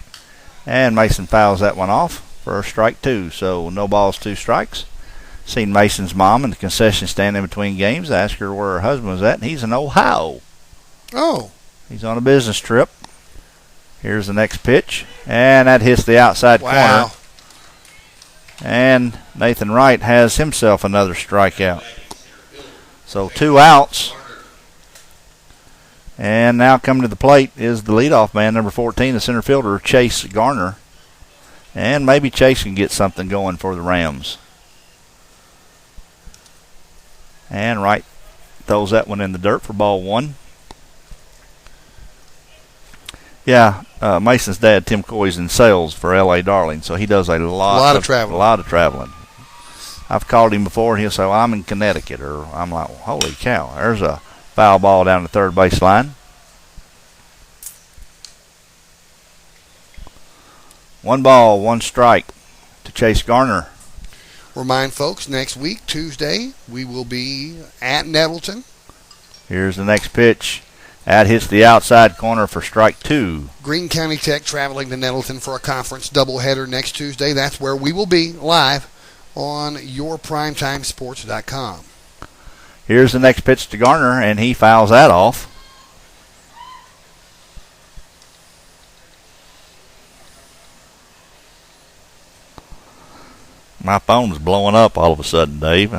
and Mason fouls that one off for a strike 2. So no balls, 2 strikes. Seen Mason's mom in the concession stand in between games. I asked her where her husband was at, and he's in Ohio. Oh. He's on a business trip. Here's the next pitch, and that hits the outside corner. And Nathan Wright has himself another strikeout. So 2 outs. And now coming to the plate is the leadoff man, number 14, the center fielder, Chase Garner. And maybe Chase can get something going for the Rams. And Wright throws that one in the dirt for ball 1. Yeah, Mason's dad, Tim Coy's in sales for L.A. Darling, so he does a lot of traveling. A lot of traveling. I've called him before, and he'll say, well, I'm in Connecticut. Or I'm like, well, holy cow, there's a foul ball down the third base line. 1 ball, 1 strike to Chase Garner. Remind folks, next week, Tuesday, we will be at Nettleton. Here's the next pitch. That hits the outside corner for strike 2. Greene County Tech traveling to Nettleton for a conference doubleheader next Tuesday. That's where we will be live on yourprimetimesports.com. Here's the next pitch to Garner, and he fouls that off. My phone's blowing up all of a sudden, Dave.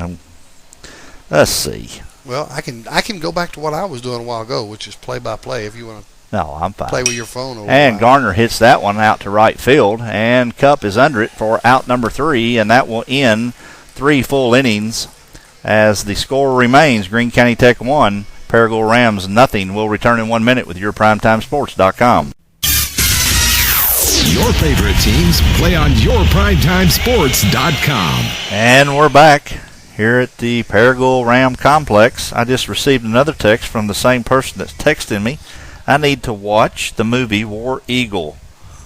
Let's see. Well, I can go back to what I was doing a while ago, which is play-by-play if you want to. No, I'm fine. Play with your phone. And Garner hits that one out to right field, and Cup is under it for out number 3, and that will end 3 full innings as the score remains Greene County Tech 1, Paragould Rams nothing. We'll return in 1 minute with yourprimetimesports.com. Your favorite teams play on yourprimetimesports.com. And we're back here at the Paragould Ram Complex. I just received another text from the same person that's texting me. I need to watch the movie War Eagle,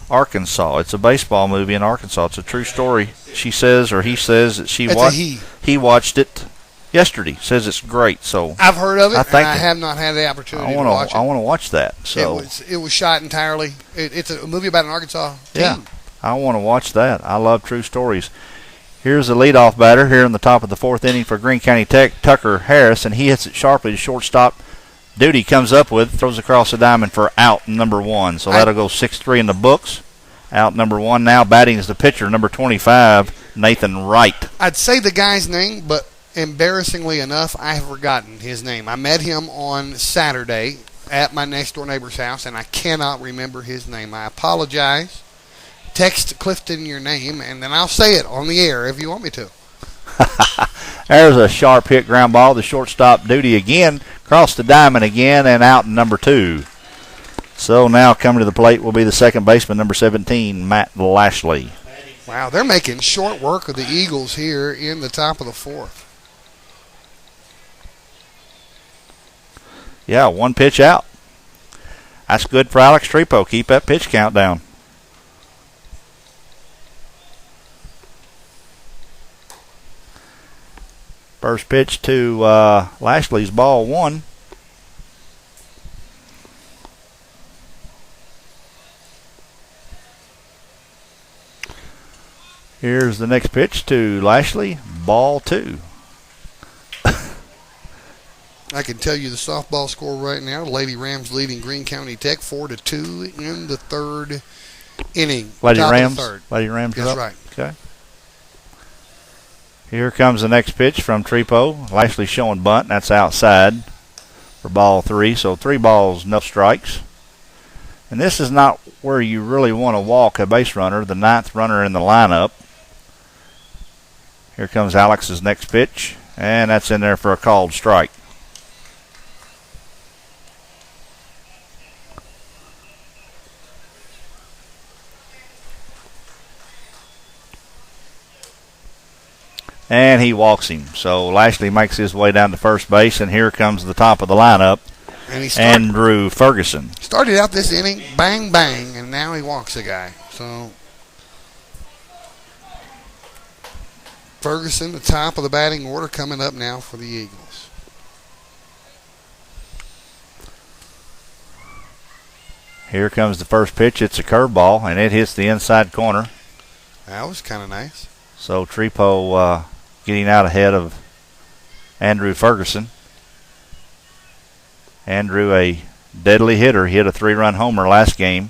Arkansas. It's a baseball movie in Arkansas. It's a true story. She says, or he says, that he watched it yesterday. Says it's great. So I've heard of it, and I have not had the opportunity to watch it. I want to watch that. So it was shot entirely. It's a movie about an Arkansas team. Yeah, I want to watch that. I love true stories. Here's the leadoff batter here in the top of the 4th inning for Greene County Tech, Tucker Harris, and he hits it sharply to shortstop. Duty comes up with, throws across the diamond for out number 1. So that'll go 6-3 in the books. Out number 1 now. Batting is the pitcher, number 25, Nathan Wright. I'd say the guy's name, but embarrassingly enough, I have forgotten his name. I met him on Saturday at my next-door neighbor's house, and I cannot remember his name. I apologize. Text Clifton your name, and then I'll say it on the air if you want me to. There's a sharp hit ground ball. The shortstop Duty again. Cross the diamond again and out number 2. So now coming to the plate will be the second baseman, number 17, Matt Lashley. Wow, they're making short work of the Eagles here in the top of the 4th. Yeah, 1 pitch out. That's good for Alex Trepo. Keep that pitch count down. First pitch to Lashley's ball 1. Here's the next pitch to Lashley, ball 2. I can tell you the softball score right now. Lady Rams leading Greene County Tech 4-2 in the 3rd inning. Lady top Rams. Of the 3rd. Lady Rams. That's up. right. Okay. Here comes the next pitch from Trepo. Lashley showing bunt. That's outside for ball 3. So 3 balls, no strikes. And this is not where you really want to walk a base runner, the 9th runner in the lineup. Here comes Alex's next pitch, and that's in there for a called strike. And he walks him. So Lashley makes his way down to first base, and here comes the top of the lineup, and Andrew Ferguson. Started out this inning, bang, bang, and now he walks a guy. So Ferguson, the top of the batting order, coming up now for the Eagles. Here comes the first pitch. It's a curveball, and it hits the inside corner. That was kind of nice. So Trepo getting out ahead of Andrew Ferguson. Andrew, a deadly hitter. He hit a 3-run homer last game.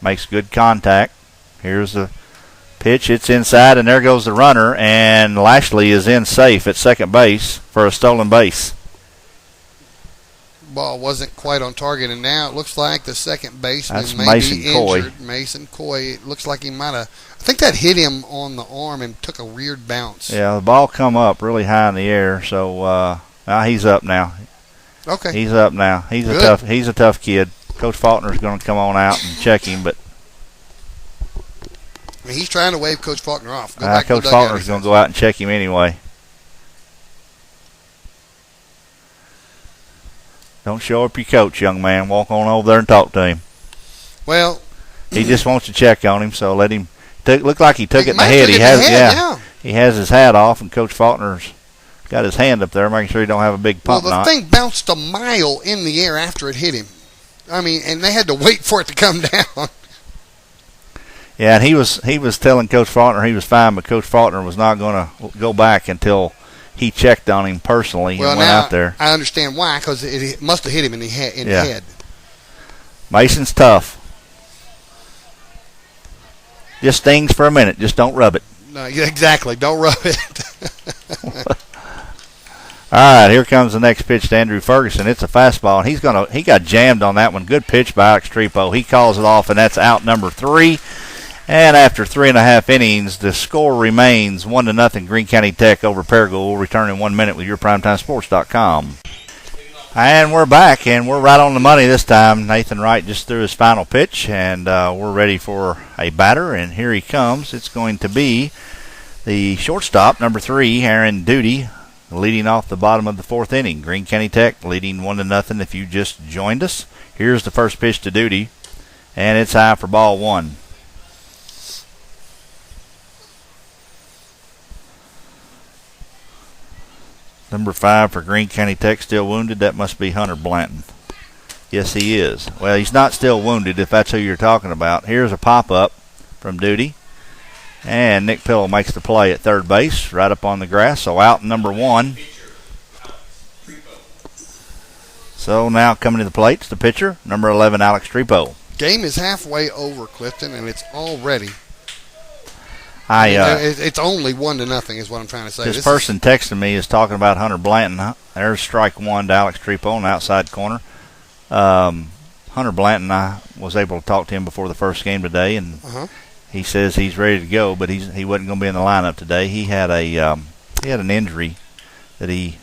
Makes good contact. Here's the pitch. It's inside, and there goes the runner, and Lashley is in safe at second base for a stolen base. Ball wasn't quite on target, and now it looks like the second baseman may Mason be Coy. injured. Mason Coy. It looks like he might have. I think that hit him on the arm and took a weird bounce. Yeah, the ball come up really high in the air, so now he's up now. Okay. He's up now. He's a tough kid. Coach Faulkner's going to come on out and check him, but I mean, he's trying to wave Coach Faulkner off. Coach Faulkner's going to go out and check him anyway. Don't show up your coach, young man. Walk on over there and talk to him. Well, he just wants to check on him, so let him. Look like he took it in the head. Yeah. He has his hat off, and Coach Faulkner's got his hand up there, making sure he don't have a big pump Well, the knot. thing bounced a mile in the air after it hit him. I mean, and they had to wait for it to come down. Yeah, and he was telling Coach Faulkner he was fine, but Coach Faulkner was not going to go back until he checked on him personally and went out there. I understand why, because it must have hit him in the head. Mason's tough. Just stings for a minute. Just don't rub it. No, exactly. Don't rub it. All right, here comes the next pitch to Andrew Ferguson. It's a fastball, and he got jammed on that one. Good pitch by Alex Trepo. He calls it off, and that's out number 3. And after 3.5 innings, the score remains 1-0 Greene County Tech over Paragould. We'll return in 1 minute with yourprimetimesports.com. And we're back, and we're right on the money this time. Nathan Wright just threw his final pitch, and we're ready for a batter, and here he comes. It's going to be the shortstop, number 3, Aaron Duty, leading off the bottom of the 4th inning. Greene County Tech leading 1-0 if you just joined us. Here's the first pitch to Duty, and it's high for ball 1. Number 5 for Greene County Tech still wounded. That must be Hunter Blanton. Yes, he is. Well, he's not still wounded if that's who you're talking about. Here's a pop-up from Duty. And Nick Pillow makes the play at third base, right up on the grass. So out number 1. So now coming to the plate is the pitcher, number 11, Alex Trepo. Game is halfway over, Clifton, and it's already. It's only 1-0 is what I'm trying to say. This person texting me is talking about Hunter Blanton. There's strike 1 to Alex Trepo on the outside corner. Hunter Blanton, I was able to talk to him before the first game today, and he says he's ready to go, but he wasn't going to be in the lineup today. He had an injury that he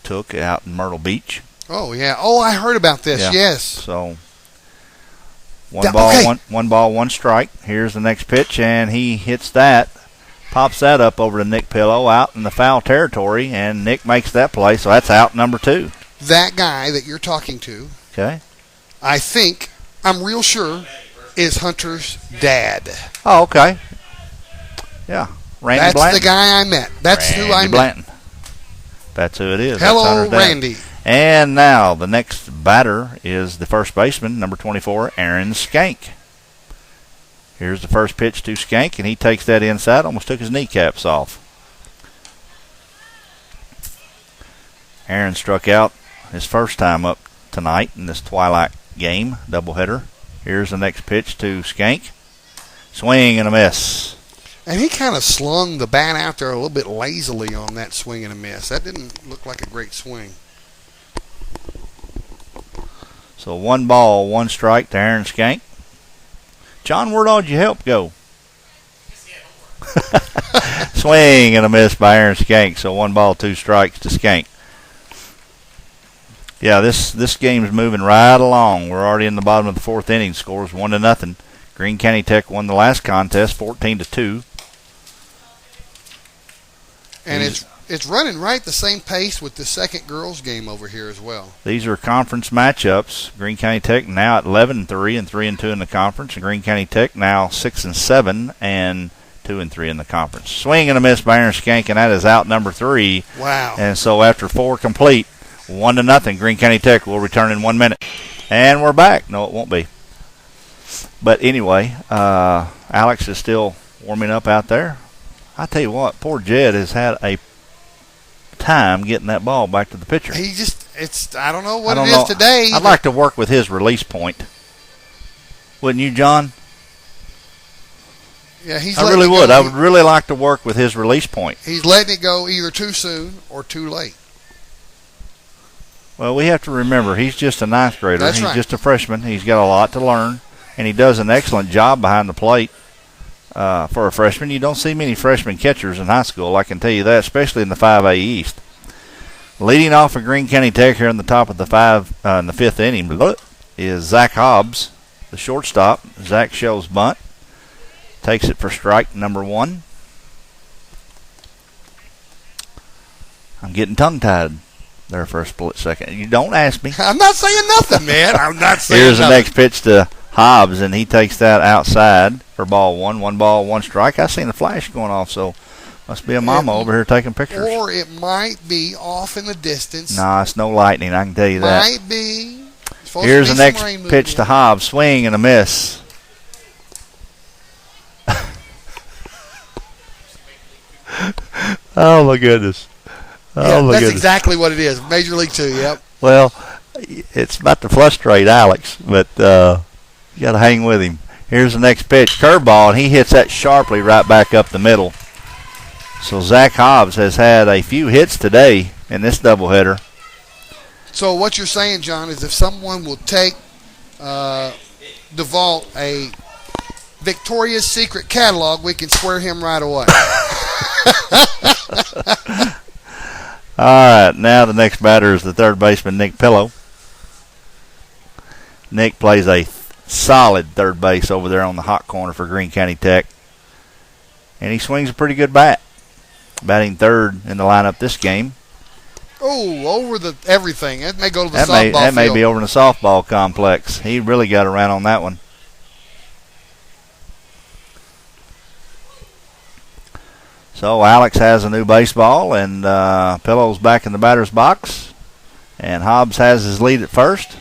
took out in Myrtle Beach. Oh yeah. Oh, I heard about this. Yeah. Yes. So. One ball, one strike. Here's the next pitch, and he hits that, pops that up over to Nick Pillow out in the foul territory, and Nick makes that play, so that's out number 2. That guy that you're talking to, okay, I'm real sure, is Hunter's dad. Oh, okay. Yeah, Randy Blanton. That's the guy I met. That's Randy who I met. Blanton. That's who it is. Hello, Randy. And now the next batter is the first baseman, number 24, Aaron Skank. Here's the first pitch to Skank, and he takes that inside, almost took his kneecaps off. Aaron struck out his first time up tonight in this twilight game, doubleheader. Here's the next pitch to Skank. Swing and a miss. And he kind of slung the bat out there a little bit lazily on that swing and a miss. That didn't look like a great swing. So 1 ball, 1 strike to Aaron Skank. John, where'd all your help go? Swing and a miss by Aaron Skank. So 1 ball, 2 strikes to Skank. Yeah, this game's moving right along. We're already in the bottom of the 4th inning. Scores 1-0. Greene County Tech won the last contest 14-2. And it's running right the same pace with the second girls game over here as well. These are conference matchups. Greene County Tech now at 11-3 and 3-2 in the conference, and Greene County Tech now 6-7 and 2-3 in the conference. Swing and a miss by Aaron Skank, and that is out number 3. Wow! And so after 4 complete, 1-0, Greene County Tech will return in 1 minute, and we're back. No, it won't be. But anyway, Alex is still warming up out there. I tell you what, poor Jed has had a time getting that ball back to the pitcher. I don't know what it is today. I'd like to work with his release point. Wouldn't you, John? Yeah, I really would. I would really like to work with his release point. He's letting it go either too soon or too late. Well, we have to remember, he's just a 9th grader. That's He's right. just a freshman. He's got a lot to learn, and he does an excellent job behind the plate. For a freshman, you don't see many freshman catchers in high school, I can tell you that, especially in the 5A East. Leading off for Greene County Tech here in the top of the 5th inning is Zach Hobbs, the shortstop. Zach shows bunt, takes it for strike number 1. I'm getting tongue-tied there for a split second. You don't ask me. I'm not saying nothing, man. I'm not saying Here's nothing. the next pitch to Hobbs, and he takes that outside for ball 1. 1 ball, 1 strike. I seen a flash going off, so Must be a mama over here taking pictures. Or it might be off in the distance. Nah, it's no lightning, I can tell you that. Might be. Here's the next pitch to Hobbs. Swing and a miss. Oh, my goodness. That's exactly what it is. Major League 2, yep. Well, it's about to frustrate Alex, but you got to hang with him. Here's the next pitch. Curveball, and he hits that sharply right back up the middle. So Zach Hobbs has had a few hits today in this doubleheader. So what you're saying, John, is if someone will take DeVault a Victoria's Secret catalog, we can square him right away. All right, now the next batter is the third baseman, Nick Pillow. Nick plays a solid third base over there on the hot corner for Greene County Tech. And he swings a pretty good bat. Batting third in the lineup this game. Oh, over the everything. It may go to the softball field. That may be over in the softball complex. He really got around on that one. So Alex has a new baseball, and Pillow's back in the batter's box. And Hobbs has his lead at first.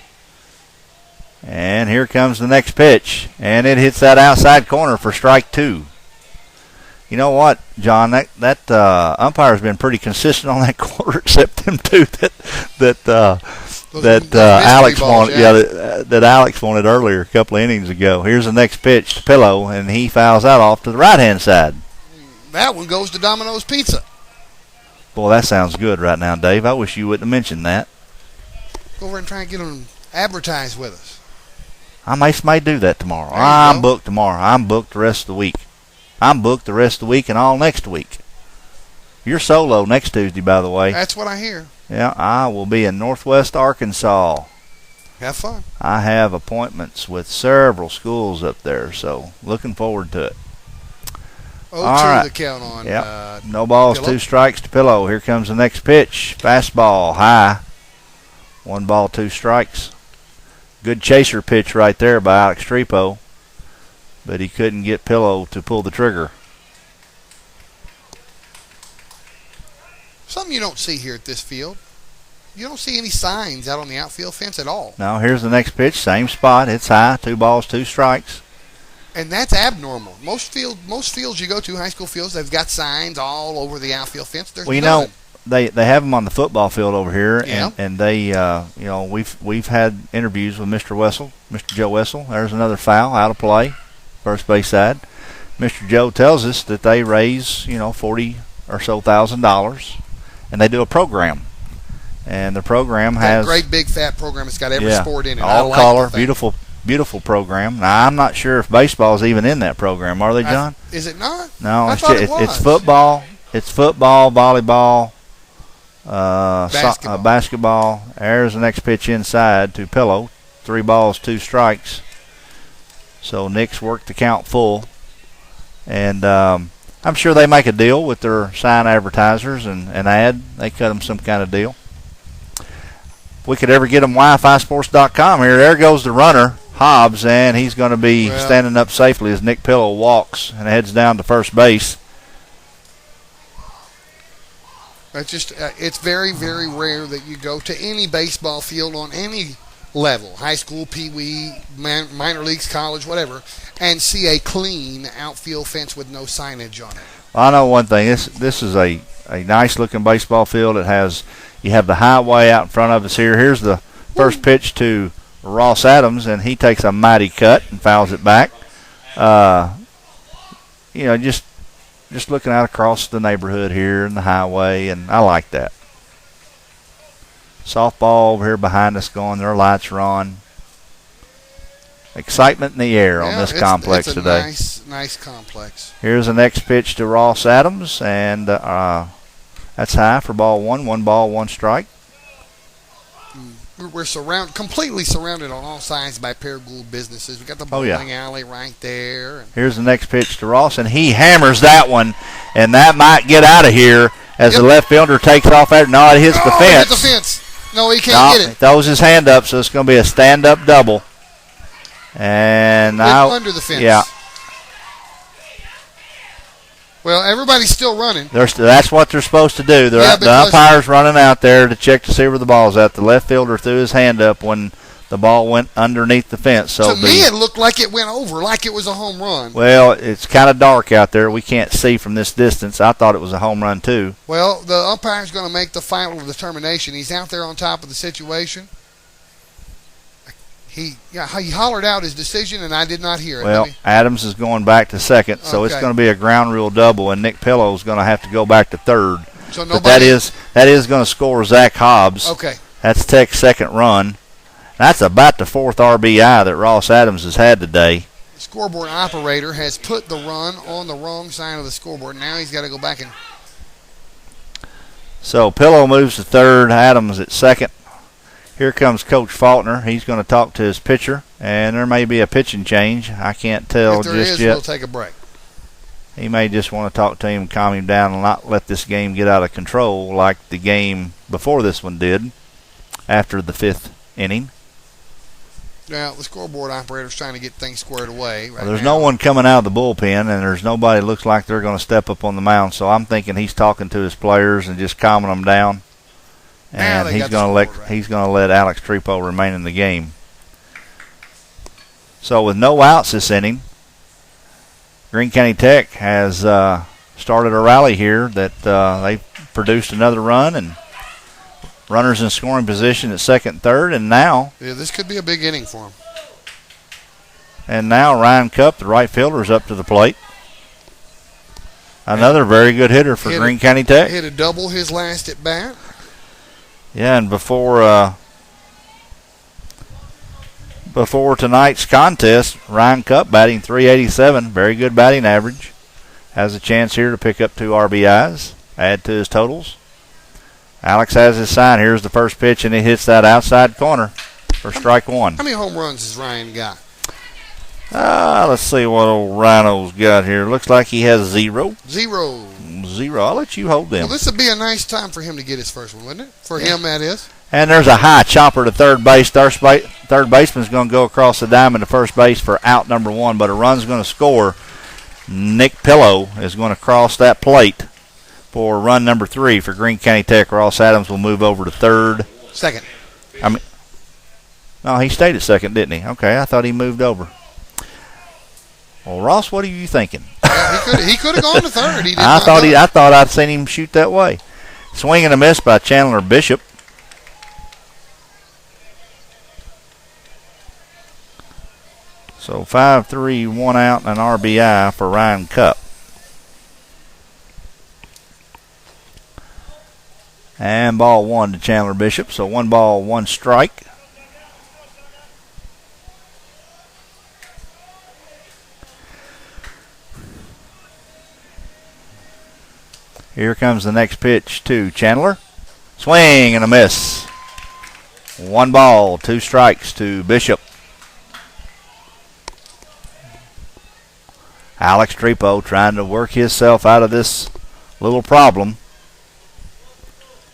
And here comes the next pitch. And it hits that outside corner for strike 2. You know what, John? That umpire's been pretty consistent on that corner, except them two that Alex wanted. That Alex wanted earlier, a couple of innings ago. Here's the next pitch to Pillow, and he fouls that off to the right-hand side. That one goes to Domino's Pizza. Boy, that sounds good right now, Dave. I wish you wouldn't have mentioned that. Go over and try and get them advertised with us. I may do that tomorrow. I'm booked tomorrow. I'm booked the rest of the week. I'm booked the rest of the week and all next week. You're solo next Tuesday, by the way. That's what I hear. Yeah, I will be in Northwest Arkansas. Have fun. I have appointments with several schools up there, so looking forward to it. 0-2 the count on. Yep. No balls, Pillow. 2 strikes to Pillow. Here comes the next pitch. Fastball, high. 1 ball, 2 strikes. Good chaser pitch right there by Alex Trepo. But he couldn't get Pillow to pull the trigger. Something you don't see here at this field. You don't see any signs out on the outfield fence at all. No, here's the next pitch. Same spot. It's high. 2 balls, 2 strikes. And that's abnormal. Most fields you go to, high school fields, they've got signs all over the outfield fence. There's nothing. They have them on the football field over here, yeah. and they we've had interviews with Mr. Wessel, Mr. Joe Wessel. There's another foul out of play. First base side. Mr. Joe tells us that they raise, $40,000 or so, and they do a program. And the program has a great big fat program. It's got every sport in it. All color, beautiful program. Now I'm not sure if baseball is even in that program. Are they, John? Is it not? No, it's football. It's football, volleyball, basketball. There's the next pitch inside to Pillow. 3 balls, 2 strikes. So Nick's worked the count full. And I'm sure they make a deal with their sign advertisers and ad. They cut them some kind of deal. If we could ever get them WiFiSports.com here. There goes the runner, Hobbs, and he's going to be standing up safely as Nick Pillow walks and heads down to first base. It's very, very rare that you go to any baseball field on any level, high school, pee-wee, minor leagues, college, whatever, and see a clean outfield fence with no signage on it. Well, I know one thing. This is a nice-looking baseball field. You have the highway out in front of us here. Here's the first pitch to Ross Adams, and he takes a mighty cut and fouls it back. Just looking out across the neighborhood here and the highway, and I like that. Softball over here behind us going. Their lights are on. Excitement in the air on this complex today. Nice complex. Here's the next pitch to Ross Adams, and that's high for ball 1. 1 ball, 1 strike. We're completely surrounded on all sides by Paragould businesses. We got the bowling alley right there. Here's the next pitch to Ross, and he hammers that one, and that might get out of here as the left fielder takes off after. No, it hits the fence. It hit the fence. No, he can't get it. He throws his hand up, so it's going to be a stand-up double. And now under the fence. Yeah. Well, everybody's still running. That's what they're supposed to do. The umpire's running out there to check to see where the ball's at. The left fielder threw his hand up when the ball went underneath the fence. So to me, it looked like it went over, like it was a home run. Well, it's kind of dark out there. We can't see from this distance. I thought it was a home run, too. Well, the umpire's going to make the final determination. He's out there on top of the situation. He hollered out his decision, and I did not hear it. Well, Adams is going back to second, so it's going to be a ground rule double, and Nick Pillow is going to have to go back to third. So but that is going to score Zach Hobbs. Okay. That's Tech's second run. That's about the fourth RBI that Ross Adams has had today. The scoreboard operator has put the run on the wrong side of the scoreboard. Now he's got to go back and... So Pillow moves to third, Adams at second. Here comes Coach Faulkner. He's going to talk to his pitcher, and there may be a pitching change. I can't tell just yet. We'll take a break. He may just want to talk to him, calm him down, and not let this game get out of control like the game before this one did after the fifth inning. Now, the scoreboard operator's trying to get things squared away. There's no one coming out of the bullpen, and there's nobody looks like they're going to step up on the mound, so I'm thinking he's talking to his players and just calming them down. And he's going to let Alex Trepo remain in the game. So with no outs this inning, Greene County Tech has started a rally here that they produced another run and runners in scoring position at second and third, and now this could be a big inning for him. And now Ryan Cupp, the right fielder, is up to the plate. Another very good hitter for Greene County Tech. Hit a double his last at bat. Yeah, and before tonight's contest, Ryan Cupp batting .387, very good batting average. Has a chance here to pick up 2 RBIs, add to his totals. Alex has his sign. Here's the first pitch, and he hits that outside corner for strike one. How many home runs has Ryan got? Let's see what old Rhino's got here. Looks like he has 0. 0. I'll let you hold them. Well, this would be a nice time for him to get his first one, wouldn't it? For him, that is. And there's a high chopper to third base. Third baseman's going to go across the diamond to first base for out number 1, but a run's going to score. Nick Pillow is going to cross that plate for run number 3 for Greene County Tech. Ross Adams will move over to third. Second. No, he stayed at second, didn't he? Okay, I thought he moved over. Well, Ross, what are you thinking? He could have gone to third. I thought I'd seen him shoot that way. Swing and a miss by Chandler Bishop. So 5-3, 1 out, and an RBI for Ryan Cupp. And ball 1 to Chandler Bishop. So 1 ball, 1 strike. Here comes the next pitch to Chandler. Swing and a miss. 1 ball, 2 strikes to Bishop. Alex Trepo trying to work himself out of this little problem.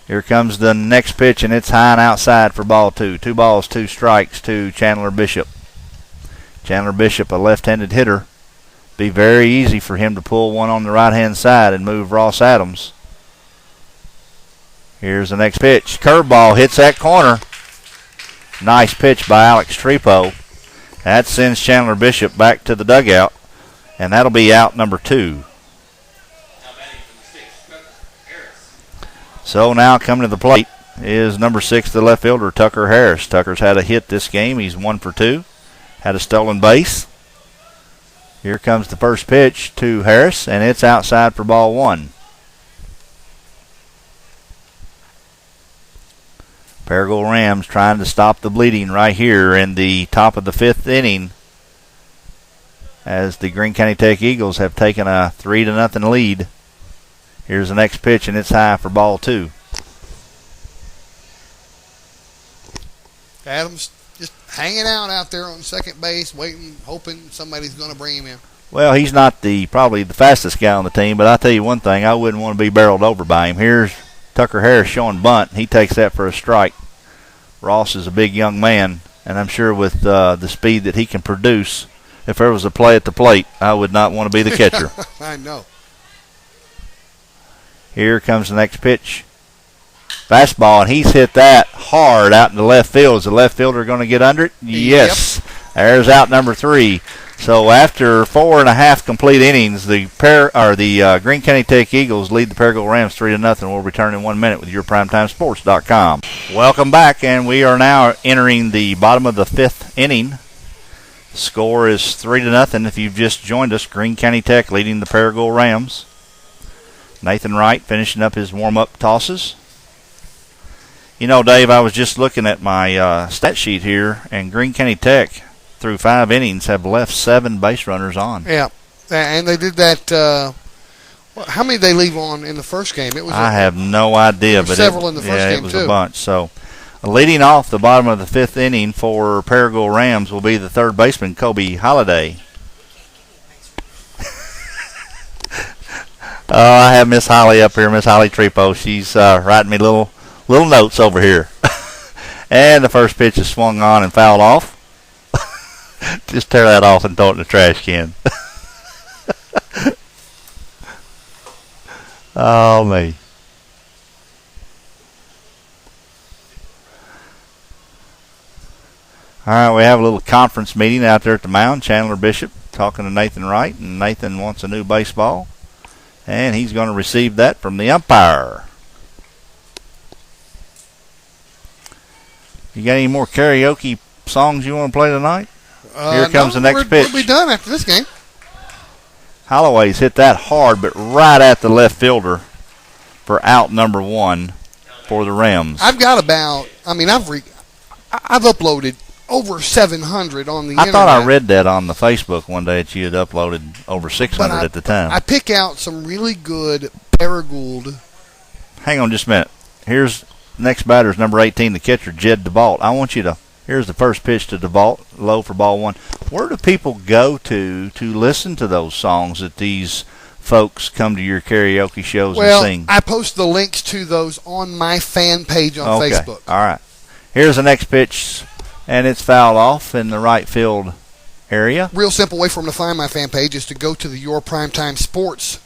Here comes the next pitch, and it's high and outside for ball 2. 2 balls, 2 strikes to Chandler Bishop. Chandler Bishop, a left-handed hitter. Be very easy for him to pull one on the right-hand side and move Ross Adams. Here's the next pitch. Curveball hits that corner. Nice pitch by Alex Trepo. That sends Chandler Bishop back to the dugout, and that'll be out number 2. So now coming to the plate is number 6, the left fielder, Tucker Harris. Tucker's had a hit this game. He's 1 for 2. Had a stolen base. Here comes the first pitch to Harris, and it's outside for ball 1. Paragould Rams trying to stop the bleeding right here in the top of the 5th inning, as the Greene County Tech Eagles have taken a 3-0 lead. Here's the next pitch, and it's high for ball 2. Adams just hanging out there on second base, waiting, hoping somebody's going to bring him in. Well, he's not probably the fastest guy on the team, but I'll tell you one thing, I wouldn't want to be barreled over by him. Here's Tucker Harris showing bunt. He takes that for a strike. Ross is a big young man, and I'm sure with the speed that he can produce, if there was a play at the plate, I would not want to be the catcher. I know. Here comes the next pitch. Fastball, and he's hit that hard out in the left field. Is the left fielder going to get under it? Yes. Yep. There's out number 3. So after 4.5 complete innings, the Greene County Tech Eagles lead the Paragould Rams 3-0. We'll return in 1 minute with yourprimetimesports.com. Welcome back, and we are now entering the bottom of the 5th inning. The score is 3-0. If you've just joined us, Greene County Tech leading the Paragould Rams. Nathan Wright finishing up his warm-up tosses. You know, Dave, I was just looking at my stat sheet here, and Greene County Tech, through 5 innings, have left 7 base runners on. Yeah, and they did that. How many did they leave on in the first game? I have no idea, but several in the first game it was too. A bunch. So, leading off the bottom of the 5th inning for Paragould Rams will be the third baseman, Kobe Holliday. I have Miss Holly up here, Miss Holly Trepo. She's writing me little notes over here. And the first pitch is swung on and fouled off. Just tear that off and throw it in the trash can. Oh, me. All right, we have a little conference meeting out there at the mound. Chandler Bishop talking to Nathan Wright, and Nathan wants a new baseball. And he's going to receive that from the umpire. You got any more karaoke songs you want to play tonight? Here comes the next pitch. We'll be done after this game. Holloway's hit that hard, but right at the left fielder for out number 1 for the Rams. I've got I've uploaded over 700 on the internet. I thought I read that on the Facebook one day that you had uploaded over 600 at the time. I pick out some really good Paragould. Hang on just a minute. Here's next batter is number 18, the catcher, Jed DeVault. I want you to, here's the first pitch to DeVault, low for ball 1. Where do people go to listen to those songs that these folks come to your karaoke shows and sing? I post the links to those on my fan page on Facebook. All right. Here's the next pitch, and it's fouled off in the right field area. Real simple way for them to find my fan page is to go to the Your Primetime Sports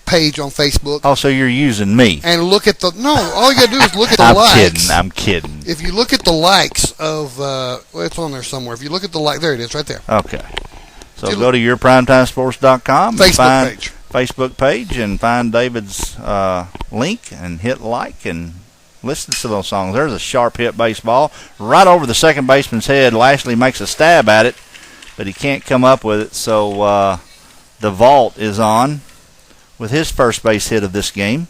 page on Facebook. Oh, so you're using me. And look at all you got to do is look at the likes. I'm kidding. If you look at the likes of, it's on there somewhere. If you look at the there it is, right there. Okay. So go to yourprimetimesports.com. Facebook page and find David's link and hit like and listen to those songs. There's a sharp hit baseball right over the second baseman's head. Lashley makes a stab at it, but he can't come up with it. So the vault is on with his first base hit of this game.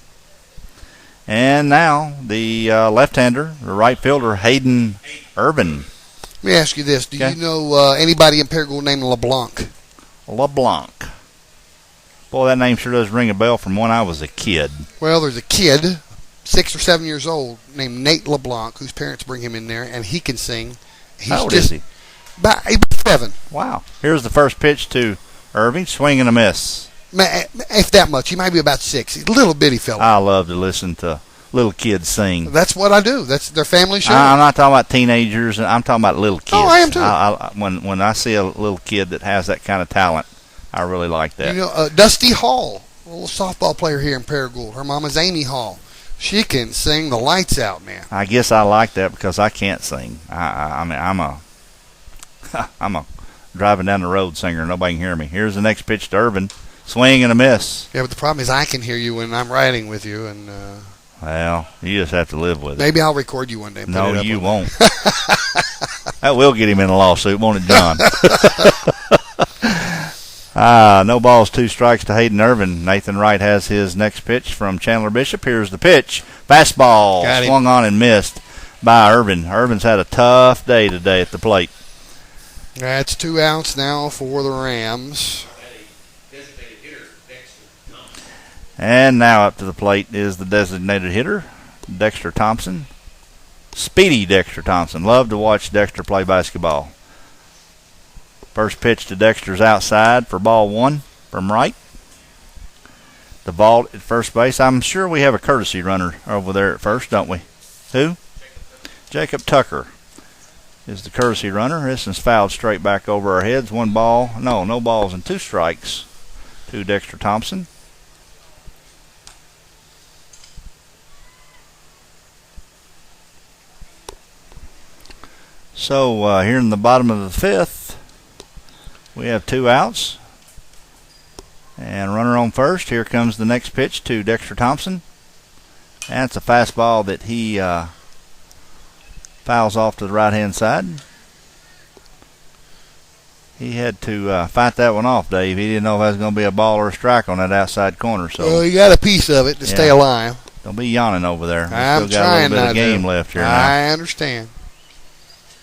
And now the left-hander, the right fielder, Hayden Urban. Let me ask you this. Do you know anybody in Paragould named LeBlanc? LeBlanc. Boy, that name sure does ring a bell from when I was a kid. Well, there's a kid, 6 or 7 years old, named Nate LeBlanc, whose parents bring him in there, and he can sing. How old is he? About 7. Wow. Here's the first pitch to Irving, swing and a miss. If that much, he might be about 6. He's a little bitty fella. I love to listen to little kids sing. That's what I do. That's their family show. I'm not talking about teenagers. I'm talking about little kids. Oh, I am too. When I see a little kid that has that kind of talent, I really like that. You know, Dusty Hall, a little softball player here in Paragould. Her mama's Amy Hall. She can sing the lights out, man. I guess I like that because I can't sing. I'm a driving down the road singer. Nobody can hear me. Here's the next pitch to Urban. Swing and a miss. Yeah, but the problem is I can hear you when I'm riding with you, and well, you just have to live with it. Maybe I'll record you one day. No, you won't. That will get him in a lawsuit, won't it, John? No balls, 2 strikes to Hayden Irvin. Nathan Wright has his next pitch from Chandler Bishop. Here's the pitch. Fastball swung on and missed by Irvin. Irvin's had a tough day today at the plate. That's 2 outs now for the Rams. And now up to the plate is the designated hitter, Dexter Thompson. Speedy Dexter Thompson. Love to watch Dexter play basketball. First pitch to Dexter's outside for ball 1 from right. The vault at first base. I'm sure we have a courtesy runner over there at first, don't we? Who? Jacob Tucker is the courtesy runner. This is fouled straight back over our heads. No balls and 2 strikes to Dexter Thompson. So here in the bottom of the fifth, we have 2 outs. And runner on first. Here comes the next pitch to Dexter Thompson. That's a fastball that he fouls off to the right-hand side. He had to fight that one off, Dave. He didn't know if that was going to be a ball or a strike on that outside corner. So well, you got a piece of it to stay alive. Don't be yawning over there. I'm still got a little bit of game left here now. I understand.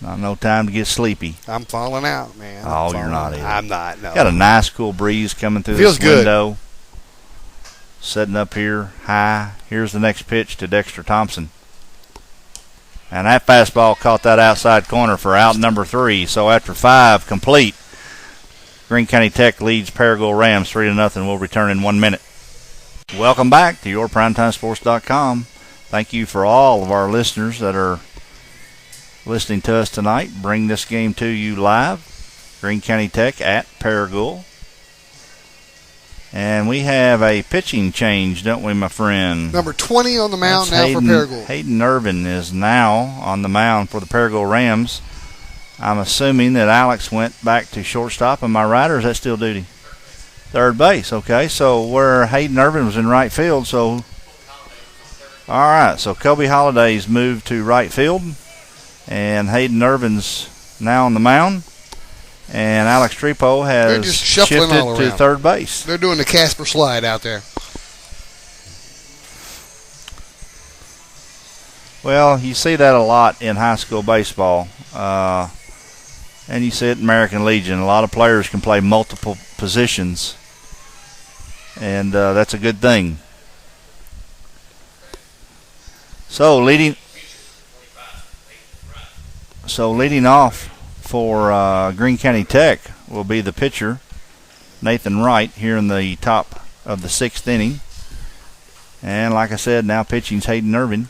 Not no time to get sleepy. I'm falling out, man. You're not either. I'm not, no. Got a nice cool breeze coming through Feels this good. window. Setting up here high. Here's the next pitch to Dexter Thompson. And that fastball caught that outside corner for out number 3. So after 5 complete, Greene County Tech leads Paragould Rams 3-0. We'll return in 1 minute. Welcome back to yourprimetimesports.com. Thank you for all of our listeners that are listening to us tonight. Bring this game to you live. Greene County Tech at Paragould. And we have a pitching change, don't we, my friend? Number 20 on the mound That's now for Paragould. Hayden Irvin is now on the mound for the Paragould Rams. I'm assuming that Alex went back to shortstop. Am I right, or is that still duty? Third base, okay. So where Hayden Irvin was in right field, so... All right, so Kobe Holliday's moved to right field. And Hayden Irvin's now on the mound. And Alex Trepo has just shuffling shifted all to around. third base. They're doing the Casper slide out there. Well, you see that a lot in high school baseball. And you see it in American Legion. A lot of players can play multiple positions. And that's a good thing. So leading off for Greene County Tech will be the pitcher, Nathan Wright, here in the top of the 6th inning. And like I said, now pitching's Hayden Irvin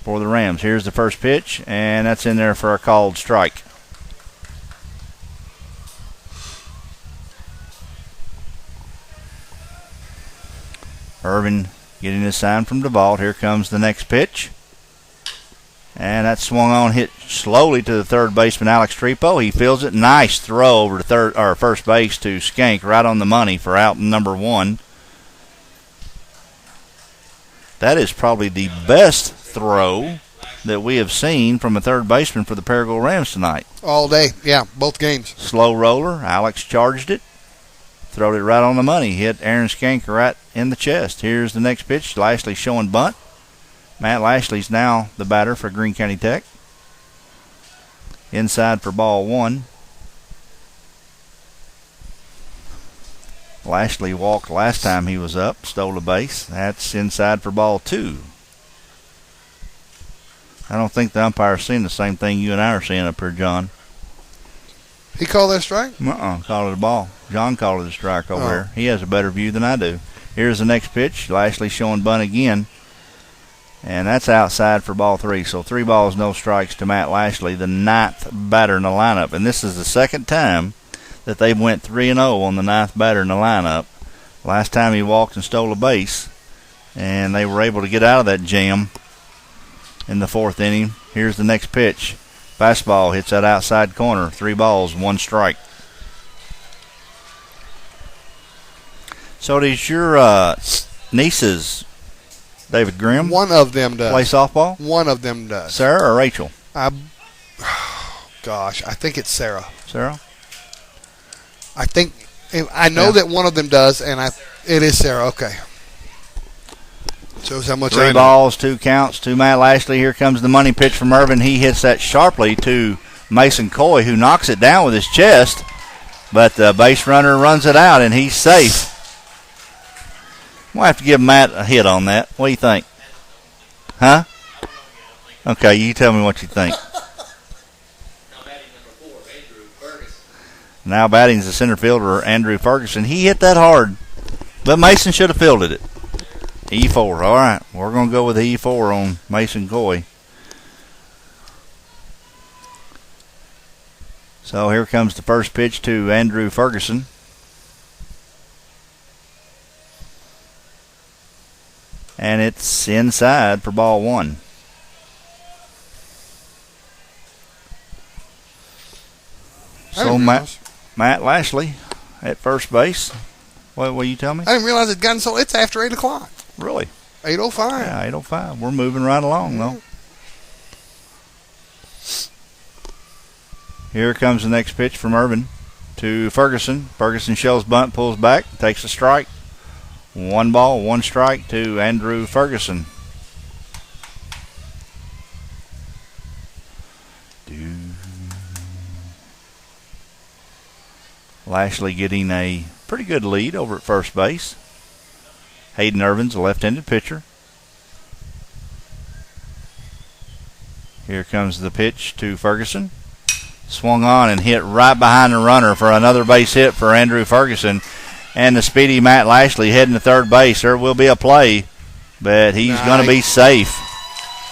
for the Rams. Here's the first pitch, and that's in there for a called strike. Irvin getting his sign from DeVault. Here comes the next pitch. And that swung on, hit slowly to the third baseman, Alex Trepo. He fields it. Nice throw over to first base to Skank, right on the money for out number 1. That is probably the best throw that we have seen from a third baseman for the Paragould Rams tonight. All day, yeah, both games. Slow roller. Alex charged it. Throwed it right on the money. Hit Aaron Skank right in the chest. Here's the next pitch. Lashley showing bunt. Matt Lashley's now the batter for Greene County Tech. Inside for ball 1. Lashley walked last time he was up, stole a base. That's inside for ball 2. I don't think the umpire's seeing the same thing you and I are seeing up here, John. He called that strike? Called it a ball. John called it a strike over there. He has a better view than I do. Here's the next pitch. Lashley showing bunt again. And that's outside for ball 3. So 3 balls, no strikes to Matt Lashley, the 9th batter in the lineup. And this is the second time that they went 3-0 on the 9th batter in the lineup. Last time he walked and stole a base. And they were able to get out of that jam in the 4th inning. Here's the next pitch. Fastball hits that outside corner. 3 balls, 1 strike. So does your nieces, David Grimm, one of them does play softball? One of them does. Sarah or Rachel? Gosh, I think it's Sarah. Sarah? I know that one of them does, and it is Sarah. Okay. Shows how much 3 balls, 2 counts to Matt Lashley. Here comes the money pitch from Irvin. He hits that sharply to Mason Coy, who knocks it down with his chest. But the base runner runs it out, and he's safe. We'll have to give Matt a hit on that. What do you think? Huh? Okay, you tell me what you think. Now batting's the center fielder, Andrew Ferguson. He hit that hard, but Mason should have fielded it. E4. All right, we're going to go with the E4 on Mason Coy. So here comes the first pitch to Andrew Ferguson. And it's inside for ball 1. So Matt Lashley at first base. What will you tell me? I didn't realize it gotten so. It's after 8 o'clock. Really? 8:05. Yeah, 8:05. We're moving right along, though. Here comes the next pitch from Irvin to Ferguson. Ferguson shells bunt, pulls back, takes a strike. 1 ball, 1 strike to Andrew Ferguson. Lashley getting a pretty good lead over at first base. Hayden Irvin's a left-handed pitcher. Here comes the pitch to Ferguson. Swung on and hit right behind the runner for another base hit for Andrew Ferguson. And the speedy Matt Lashley heading to third base. There will be a play, but he's going to be safe.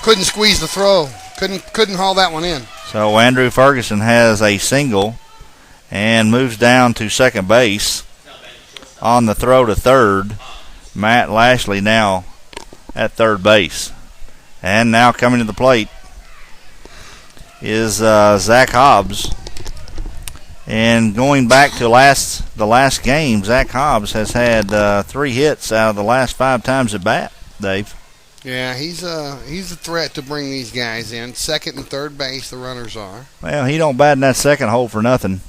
Couldn't squeeze the throw. Couldn't haul that one in. So Andrew Ferguson has a single and moves down to second base on the throw to third. Matt Lashley now at third base. And now coming to the plate is Zach Hobbs. And going back to the last game, Zach Hobbs has had 3 hits out of the last 5 times at bat, Dave. Yeah, he's a threat to bring these guys in. Second and third base, the runners are. Well, he don't bat in that second hole for nothing.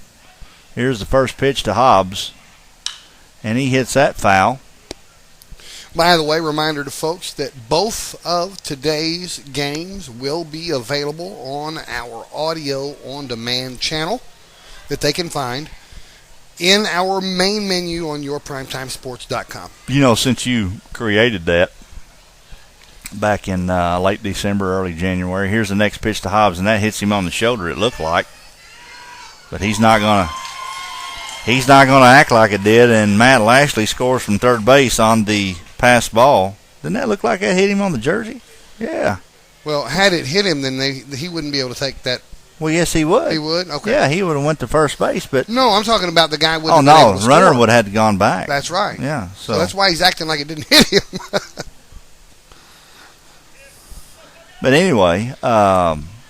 Here's the first pitch to Hobbs, and he hits that foul. By the way, reminder to folks that both of today's games will be available on our audio on-demand channel that they can find in our main menu on yourprimetimesports.com. You know, since you created that back in late December, early January, here's the next pitch to Hobbs, and that hits him on the shoulder, it looked like. But he's not going to act like it did, and Matt Lashley scores from third base on the pass ball. Didn't that look like that hit him on the jersey? Yeah. Well, had it hit him, then he wouldn't be able to take that. Well, yes, he would. He would? Okay. Yeah, he would have went to first base, but... No, I'm talking about the guy with the runner would have had gone back. That's right. Yeah. So that's why he's acting like it didn't hit him. But anyway,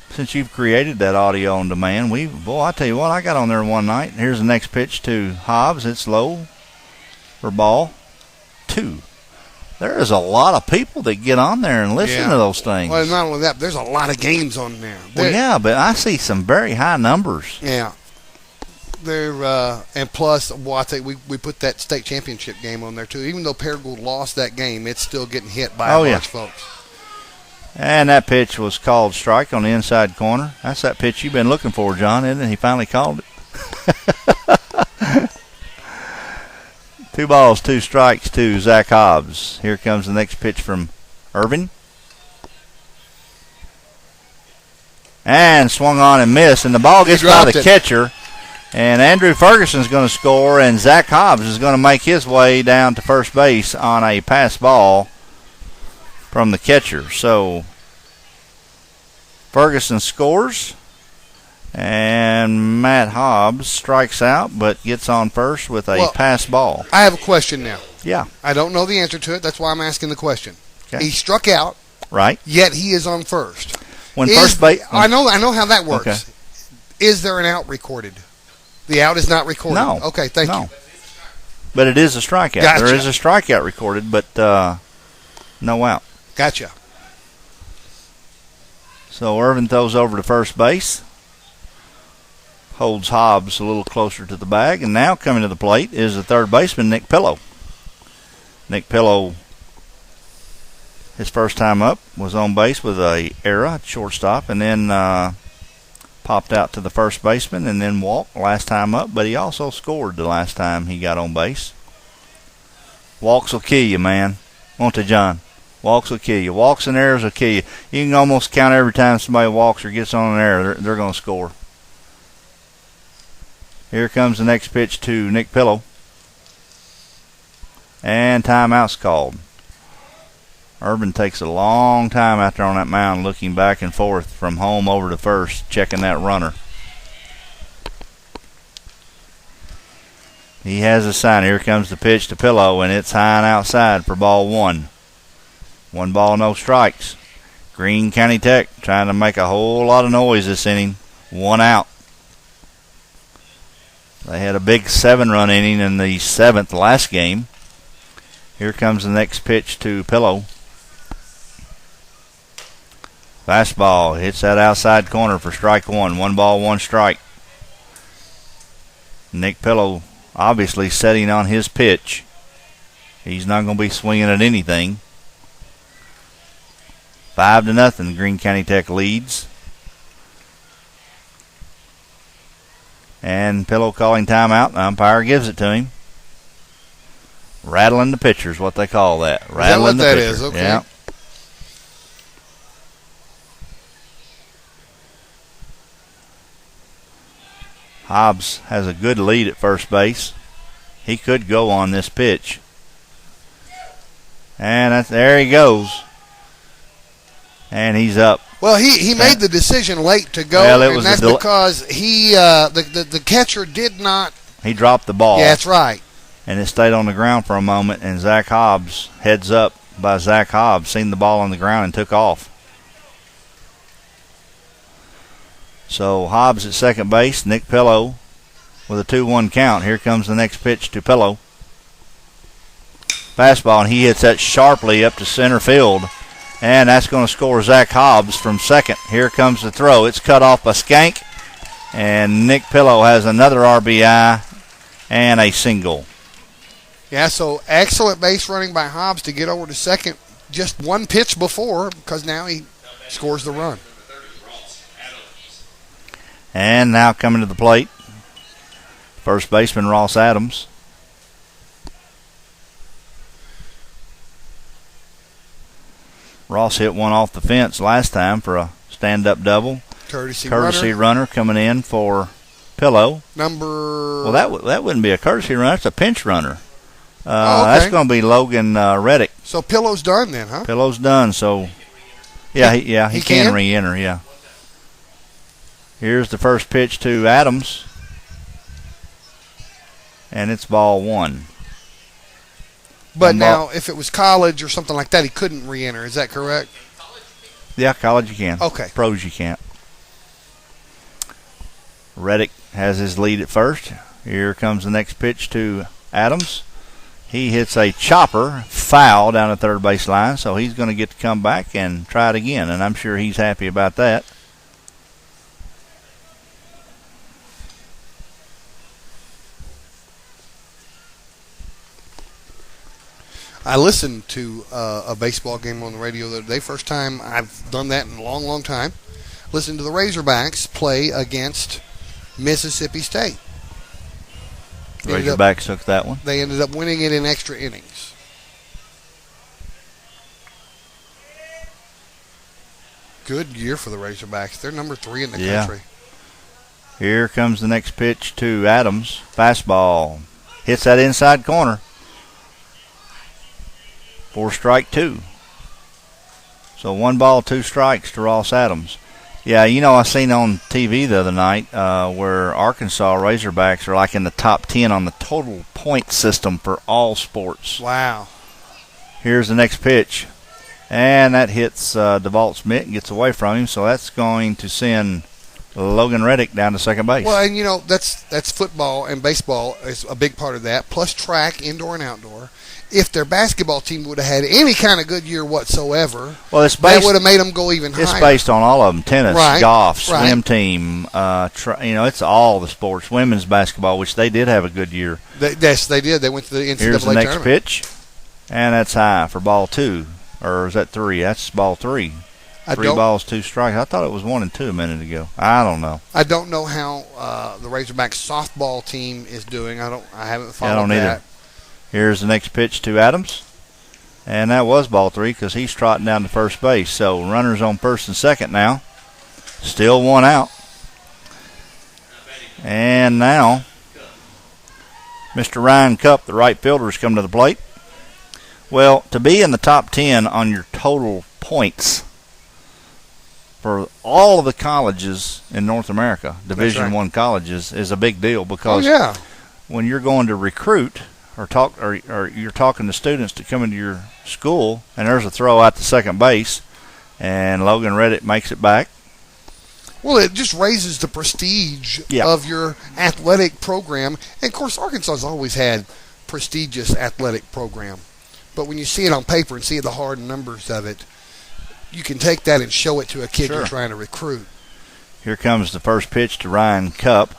since you've created that audio on demand, I tell you what, I got on there one night. Here's the next pitch to Hobbs. It's low for ball 2. There is a lot of people that get on there and listen to those things. Well, not only that, there's a lot of games on there. Well, yeah, but I see some very high numbers. Yeah. And plus, I think we put that state championship game on there, too. Even though Paragould lost that game, it's still getting hit by a bunch of folks. And that pitch was called strike on the inside corner. That's that pitch you've been looking for, John, isn't it? He finally called it. 2 balls, 2 strikes to Zach Hobbs. Here comes the next pitch from Irvin. And swung on and missed, and the ball gets by the catcher. And Andrew Ferguson's going to score, and Zach Hobbs is going to make his way down to first base on a pass ball from the catcher. So Ferguson scores, and Matt Hobbs strikes out but gets on first with a pass ball. I have a question now. Yeah. I don't know the answer to it. That's why I'm asking the question. Okay. He struck out. Right. Yet he is on first. First base. I know how that works. Okay. Is there an out recorded? The out is not recorded. No. Okay, thank you. But it is a strikeout. Gotcha. There is a strikeout recorded, but no out. Gotcha. So Irvin throws over to first base. Holds Hobbs a little closer to the bag. And now coming to the plate is the third baseman, Nick Pillow. Nick Pillow, his first time up, was on base with a error at shortstop, and then popped out to the first baseman and then walked last time up, but he also scored the last time he got on base. Walks will kill you, man. Won't they, John? Walks will kill you. Walks and errors will kill you. You can almost count every time somebody walks or gets on an error, they're going to score. Here comes the next pitch to Nick Pillow. And timeout's called. Irvin takes a long time out there on that mound looking back and forth from home over to first, checking that runner. He has a sign. Here comes the pitch to Pillow, and it's high and outside for ball 1. 1 ball, no strikes. Greene County Tech trying to make a whole lot of noise this inning. 1 out. They had a big 7-run inning in the 7th last game. Here comes the next pitch to Pillow. Fastball hits that outside corner for strike one. 1 ball, 1 strike. Nick Pillow obviously setting on his pitch. He's not going to be swinging at anything. 5-0, Greene County Tech leads. And Pillow calling timeout. The umpire gives it to him. Rattling the pitchers, what they call that. Rattling the pitcher. Is that what that is? Okay. Yeah. Hobbs has a good lead at first base. He could go on this pitch. And there he goes. And he's up. Well, he made the decision late to go, and that's because the catcher did not. He dropped the ball. Yeah, that's right. And it stayed on the ground for a moment, and Zach Hobbs, heads up by Zach Hobbs, seen the ball on the ground and took off. So Hobbs at second base, Nick Pillow with a 2-1 count. Here comes the next pitch to Pillow. Fastball, and he hits that sharply up to center field. And that's going to score Zach Hobbs from second. Here comes the throw. It's cut off by Skank. And Nick Pillow has another RBI and a single. Yeah, so excellent base running by Hobbs to get over to second just one pitch before, because now he scores the run. And now coming to the plate, first baseman Ross Adams. Ross hit one off the fence last time for a stand-up double. Courtesy runner coming in for Pillow. Well, that wouldn't be a courtesy runner. That's a pinch runner. Okay. That's going to be Logan Reddick. So Pillow's done then, huh? Pillow's done. So, he can re-enter, yeah. Here's the first pitch to Adams. And it's ball 1. But now, if it was college or something like that, he couldn't re-enter. Is that correct? Yeah, college you can. Okay. Pros you can't. Reddick has his lead at first. Here comes the next pitch to Adams. He hits a chopper, foul down the third base line, so he's going to get to come back and try it again, and I'm sure he's happy about that. I listened to a baseball game on the radio the other day. First time I've done that in a long, long time. Listened to the Razorbacks play against Mississippi State. Razorbacks took that one. They ended up winning it in extra innings. Good year for the Razorbacks. They're number 3 in the country. Here comes the next pitch to Adams. Fastball. Hits that inside corner. For strike 2. So 1 ball, 2 strikes to Ross Adams. Yeah, I seen on TV the other night where Arkansas Razorbacks are like in the top 10 on the total point system for all sports. Wow. Here's the next pitch. And that hits DeVault's mitt and gets away from him. So that's going to send Logan Reddick down to second base. Well, and that's football, and baseball is a big part of that, plus track, indoor and outdoor. If their basketball team would have had any kind of good year whatsoever, that would have made them go even higher. It's based on all of them: tennis, right, golf, swim team. It's all the sports. Women's basketball, which they did have a good year. Yes, they did. They went to the NCAA Here's the next tournament. pitch, and that's high for ball 2, or is that 3? That's ball 3. 3 balls, 2 strikes. I thought it was 1 and 2 a minute ago. I don't know. I don't know how the Razorbacks softball team is doing. I haven't followed I don't that. either. Here's the next pitch to Adams. And that was ball 3 because he's trotting down to first base. So runners on first and second now. Still 1 out. And now Mr. Ryan Cupp, the right fielder, has come to the plate. Well, to be in the top 10 on your total points for all of the colleges in North America, Division I colleges, is a big deal because when you're going to recruit or you're talking to students to come into your school, and there's a throw out to second base, and Logan Reddick makes it back. Well, it just raises the prestige of your athletic program. And, of course, Arkansas has always had prestigious athletic program. But when you see it on paper and see the hard numbers of it, you can take that and show it to a kid you're trying to recruit. Here comes the first pitch to Ryan Cup.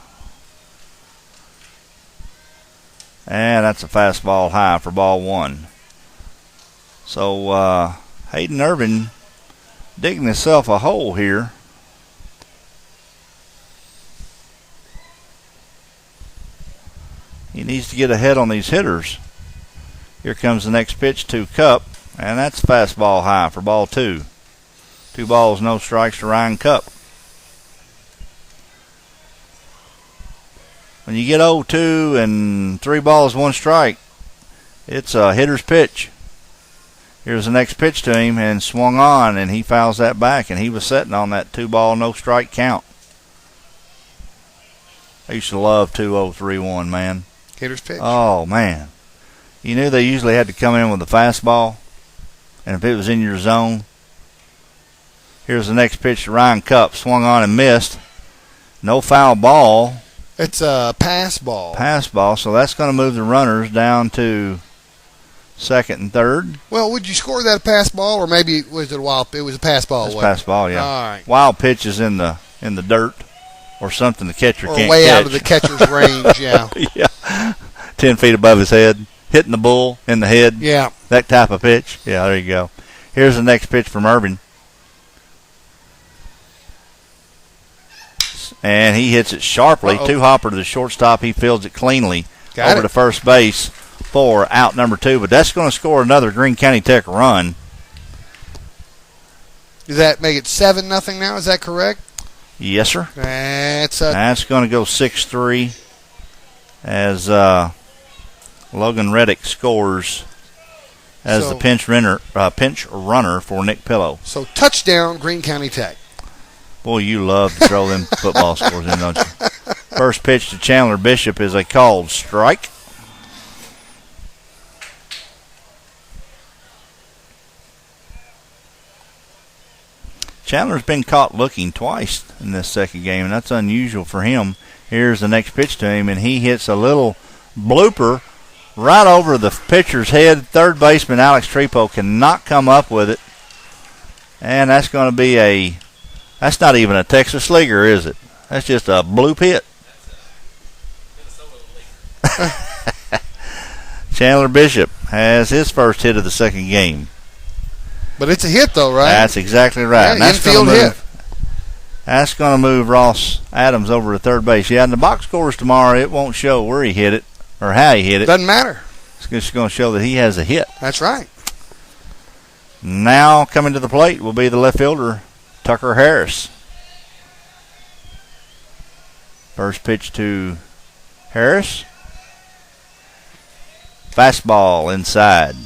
And that's a fastball high for ball one. So Hayden Irvin digging himself a hole here. He needs to get ahead on these hitters. Here comes the next pitch to Cup, and that's fastball high for ball two. 2 balls, no strikes to Ryan Cup. When you get 0-2 and 3 balls, 1 strike, it's a hitter's pitch. Here's the next pitch to him, and swung on, and he fouls that back, and he was sitting on that 2-ball, no strike count. I used to love 2-0-3-1, man. Hitter's pitch. Oh, man. You knew they usually had to come in with a fastball, and if it was in your zone. Here's the next pitch to Ryan Cup. Swung on and missed. No foul ball. It's a pass ball. Pass ball, so that's going to move the runners down to second and third. Well, would you score that pass ball, or maybe was it a wild? It was a pass ball. It's pass ball, yeah. All right. Wild pitch is in the dirt, or something the catcher or can't way catch. Out of the catcher's range. Yeah. Yeah. 10 feet above his head, hitting the bull in the head. Yeah. That type of pitch. Yeah, there you go. Here's the next pitch from Irvin. And he hits it sharply. Uh-oh. 2-hopper to the shortstop. He fields it cleanly Got over to first base for out number 2. But that's going to score another Greene County Tech run. Does that make it 7-0 now? Is that correct? Yes, sir. That's going to go 6-3 as Logan Reddick scores as the pinch runner for Nick Pillow. So touchdown, Greene County Tech. Boy, you love to throw them football scores in, don't you? First pitch to Chandler Bishop is a called strike. Chandler's been caught looking twice in this second game, and that's unusual for him. Here's the next pitch to him, and he hits a little blooper right over the pitcher's head. Third baseman Alex Trepo cannot come up with it. And that's going to be that's not even a Texas leaguer, is it? That's just a blue pit. Chandler Bishop has his first hit of the second game. But it's a hit, though, right? That's exactly right. Yeah, infield hit. That's going to move Ross Adams over to third base. Yeah, in the box scores tomorrow, it won't show where he hit it or how he hit it. Doesn't matter. It's just going to show that he has a hit. That's right. Now coming to the plate will be the left fielder, Tucker Harris. First pitch to Harris. Fastball inside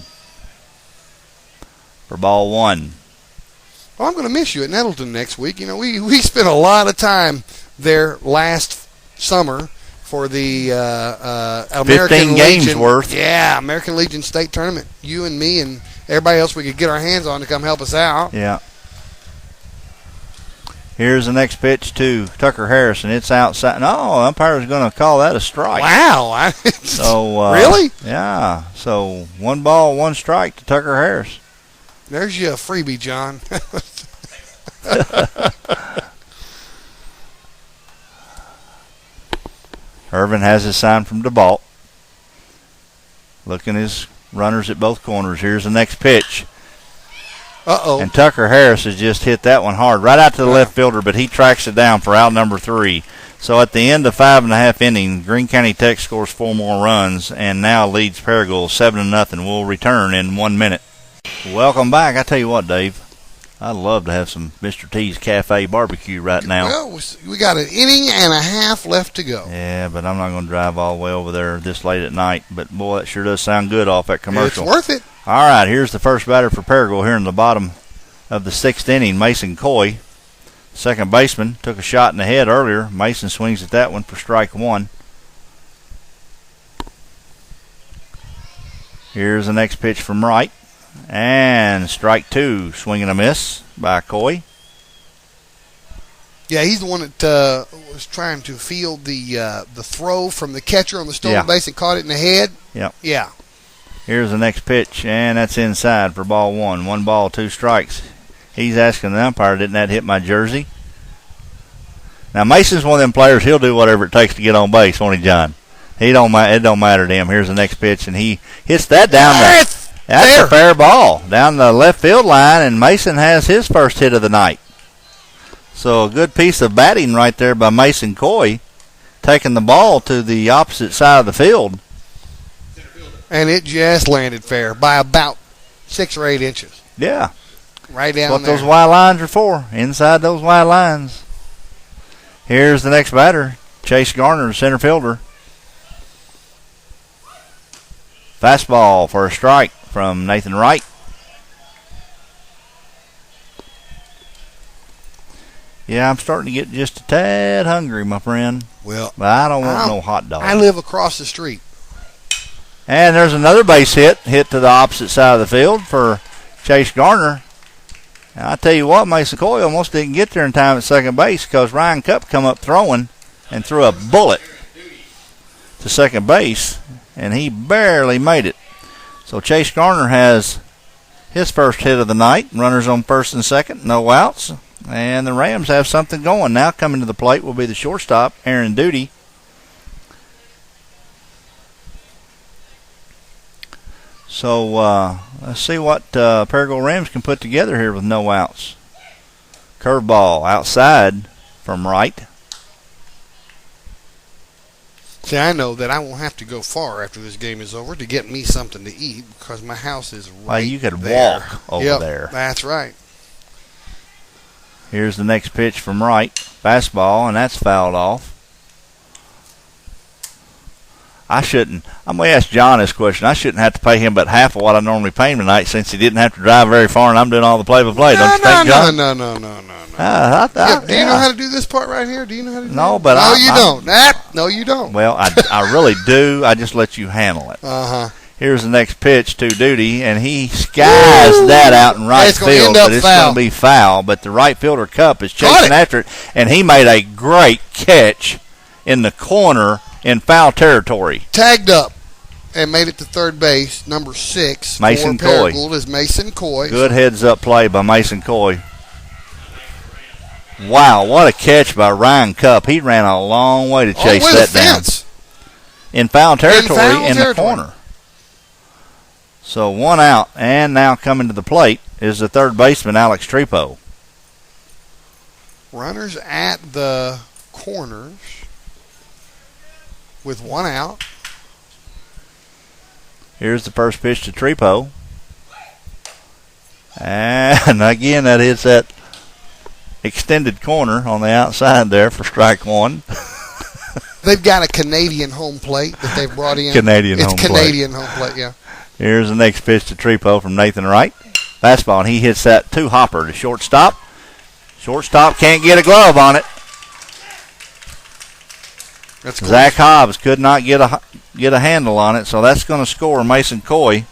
for ball one. Well, I'm going to miss you at Nettleton next week. You know, we spent a lot of time there last summer for the American 15 games Legion. Worth. Yeah, American Legion State Tournament. You and me and everybody else we could get our hands on to come help us out. Yeah. Here's the next pitch to Tucker Harris, and it's outside. No, umpire's going to call that a strike. Wow. So really? Yeah. So 1 ball, 1 strike to Tucker Harris. There's you a freebie, John. Irvin has his sign from DeBalt. Looking his runners at both corners. Here's the next pitch. Uh-oh. And Tucker Harris has just hit that one hard right out to the left fielder, but he tracks it down for out number 3. So at the end of 5.5 innings, Greene County Tech scores 4 more runs and now leads Paragould 7-0. We'll return in 1 minute. Welcome back. I tell you what, Dave, I'd love to have some Mr. T's Cafe barbecue right now. Well, we got an inning and a half left to go. Yeah, but I'm not going to drive all the way over there this late at night. But, boy, that sure does sound good off that commercial. It's worth it. All right, here's the first batter for Paragould here in the bottom of the 6th inning, Mason Coy. Second baseman took a shot in the head earlier. Mason swings at that one for strike 1. Here's the next pitch from right. And strike 2, swing and a miss by Coy. Yeah, he's the one that was trying to field the throw from the catcher on the stolen base and caught it in the head. Yep. Yeah. Here's the next pitch, and that's inside for ball one. 1 ball, 2 strikes. He's asking the umpire, didn't that hit my jersey? Now, Mason's one of them players, he'll do whatever it takes to get on base, won't he, John? It don't matter to him. Here's the next pitch, and he hits that down there. That's a fair ball down the left field line, and Mason has his first hit of the night. So a good piece of batting right there by Mason Coy, taking the ball to the opposite side of the field. And it just landed fair by about 6 or 8 inches. Yeah. Right down That's what there. those white lines are for, inside those white lines. Here's the next batter, Chase Garner, center fielder. Fastball for a strike from Nathan Wright. Yeah, I'm starting to get just a tad hungry, my friend. Well, but I don't want no hot dog. I live across the street. And there's another base hit to the opposite side of the field for Chase Garner. And I tell you what, Mason Coy almost didn't get there in time at second base because Ryan Cupp come up throwing and threw a bullet to second base, and he barely made it. So Chase Garner has his first hit of the night. Runners on first and second, no outs. And the Rams have something going. Now coming to the plate will be the shortstop, Aaron Duty. So let's see what Paragould Rams can put together here with no outs. Curveball outside from Wright. See, I know that I won't have to go far after this game is over to get me something to eat because my house is right well, you could there. walk over there. That's right. Here's the next pitch from Wright. Fastball, and that's fouled off. I'm going to ask John this question. I shouldn't have to pay him but half of what I normally pay him tonight since he didn't have to drive very far and I'm doing all the play-by-play. Don't you think, John? No. Do you know how to do this part right here? Do you know how to do No, but No, you don't. No, you don't. Well, I really do. I just let you handle it. Uh-huh. Here's the next pitch to Duty, and he skies that out in right field, but it's going to be foul. But the right fielder Cup is chasing after it, and he made a great catch in the corner in foul territory. Tagged up and made it to third base. Number 6 Mason for Coy. Paragould is Mason Coy. Good heads-up play by Mason Coy. Wow, what a catch by Ryan Cupp. He ran a long way to chase that down. In foul territory in the corner. So 1 out, and now coming to the plate is the third baseman, Alex Trepo. Runners at the corners with 1 out. Here's the first pitch to Trepo. And again, that hits that extended corner on the outside there for strike 1. They've got a Canadian home plate that they've brought in. It's Canadian home plate, yeah. Here's the next pitch to Trepo from Nathan Wright. Fastball, and he hits that to Hopper to shortstop. Shortstop can't get a glove on it. That's cool. Zach Hobbs could not get a handle on it, so that's going to score Mason Coy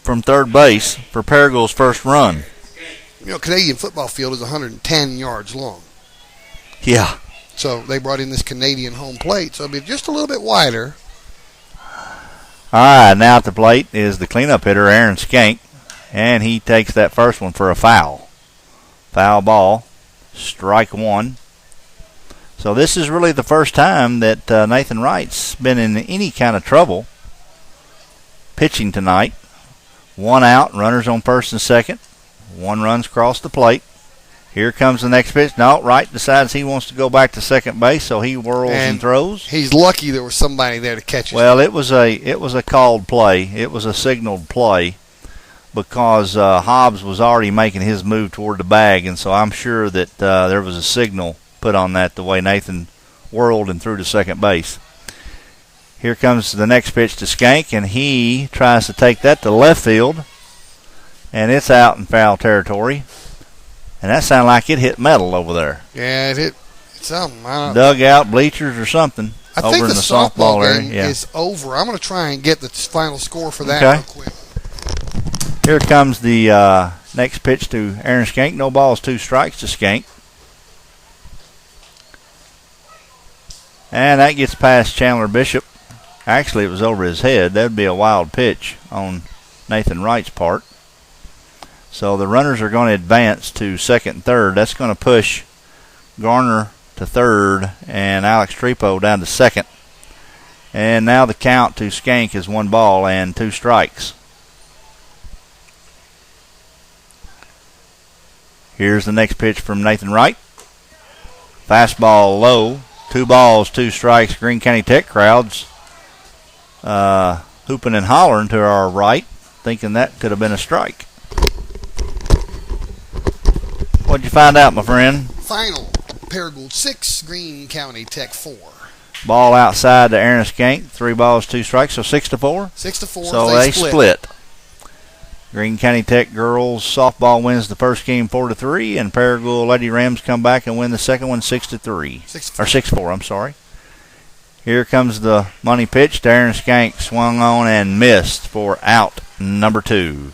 from third base for Paragould's first run. You know, Canadian football field is 110 yards long. Yeah. So they brought in this Canadian home plate, so it'll be just a little bit wider. All right, now at the plate is the cleanup hitter, Aaron Skank, and he takes that first one for a foul. Foul ball, strike 1. So this is really the first time that Nathan Wright's been in any kind of trouble pitching tonight. 1 out, runners on first and second. 1 run's across the plate. Here comes the next pitch. No, Wright decides he wants to go back to second base, so he whirls and throws. He's lucky there was somebody there to catch him. Well, it was a called play. It was a signaled play because Hobbs was already making his move toward the bag, and so I'm sure that there was a signal put on that the way Nathan whirled and threw to second base. Here comes the next pitch to Skank, and he tries to take that to left field, and it's out in foul territory. And that sounded like it hit metal over there. Yeah, it hit something. Dugout, bleachers, or something. I think the softball game is over. I'm going to try and get the final score for that real quick. Here comes the Next pitch to Aaron Skank. No balls, 2 strikes to Skank. And that gets past Chandler Bishop. Actually, it was over his head. That would be a wild pitch on Nathan Wright's part. So the runners are going to advance to second and third. That's going to push Garner to third and Alex Trepo down to second. And now the count to Skank is 1 ball and 2 strikes. Here's the next pitch from Nathan Wright. Fastball low. 2 balls, 2 strikes. Greene County Tech crowds hooping and hollering to our right, thinking that could have been a strike. What'd you find out, my friend? Final, Paragould 6, Greene County Tech 4. Ball outside to Aaron Skank. 3 balls, 2 strikes, so 6-4. 6-4. So they split. Greene County Tech girls softball wins the first game 4-3, and Paragould Lady Rams come back and win the second one 6-3. 6-4. I'm sorry. Here comes the money pitch. Aaron Skank swung on and missed for out number 2.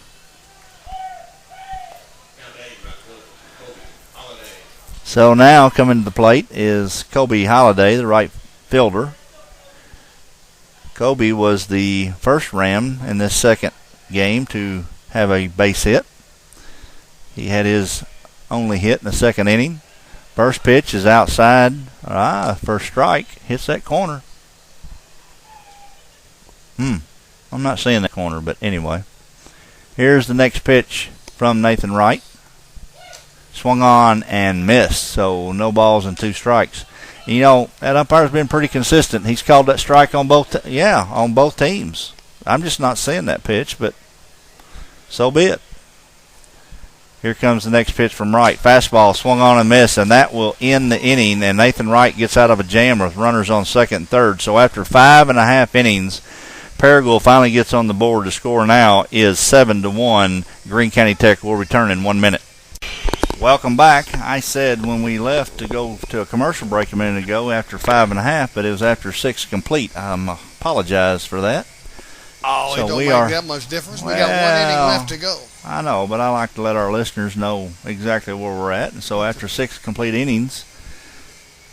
So now coming to the plate is Kobe Holliday, the right fielder. Kobe was the first Ram in this second game to have a base hit. He had his only hit in the second inning. First pitch is outside. First strike. Hits that corner. I'm not seeing that corner, but anyway. Here's the next pitch from Nathan Wright. Swung on and missed, so no balls and 2 strikes. You know, that umpire's been pretty consistent. He's called that strike on both on both teams. I'm just not seeing that pitch, but so be it. Here comes the next pitch from Wright. Fastball swung on and missed, and that will end the inning, and Nathan Wright gets out of a jam with runners on second and third. So after 5.5 innings, Paragould finally gets on the board. The score now is 7-1. Greene County Tech will return in 1 minute. Welcome back. I said when we left to go to a commercial break a minute ago after 5.5, but it was after 6 complete. I apologize for that. Oh, so it don't make that much difference. We got 1 inning left to go. I know, but I like to let our listeners know exactly where we're at. And so after 6 complete innings,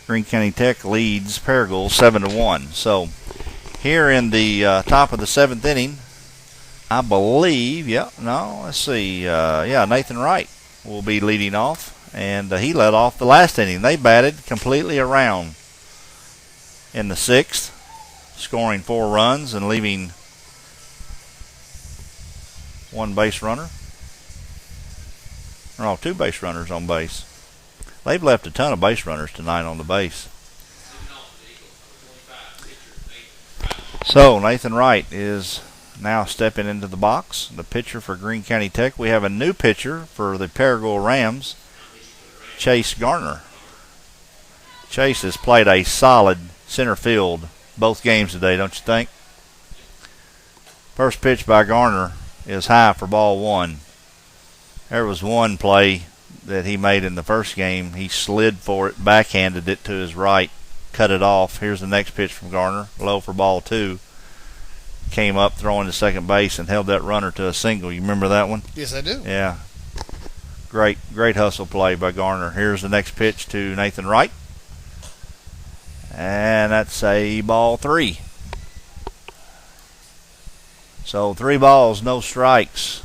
Greene County Tech leads Paragould 7-1. So here in the top of the 7th inning, I believe, Nathan Wright will be leading off, and he led off the last inning. They batted completely around in the 6th, scoring 4 runs and leaving 1 base runner. 2 base runners on base. They've left a ton of base runners tonight on the base. So Nathan Wright is now stepping into the box, the pitcher for Greene County Tech. We have a new pitcher for the Paragould Rams, Chase Garner. Chase has played a solid center field both games today, don't you think? First pitch by Garner is high for ball 1. There was one play that he made in the first game. He slid for it, backhanded it to his right, cut it off. Here's the next pitch from Garner, low for ball 2. Came up throwing to second base and held that runner to a single. You remember that one? Yes, I do. Yeah. Great hustle play by Garner. Here's the next pitch to Nathan Wright. And that's a ball 3. So 3 balls, no strikes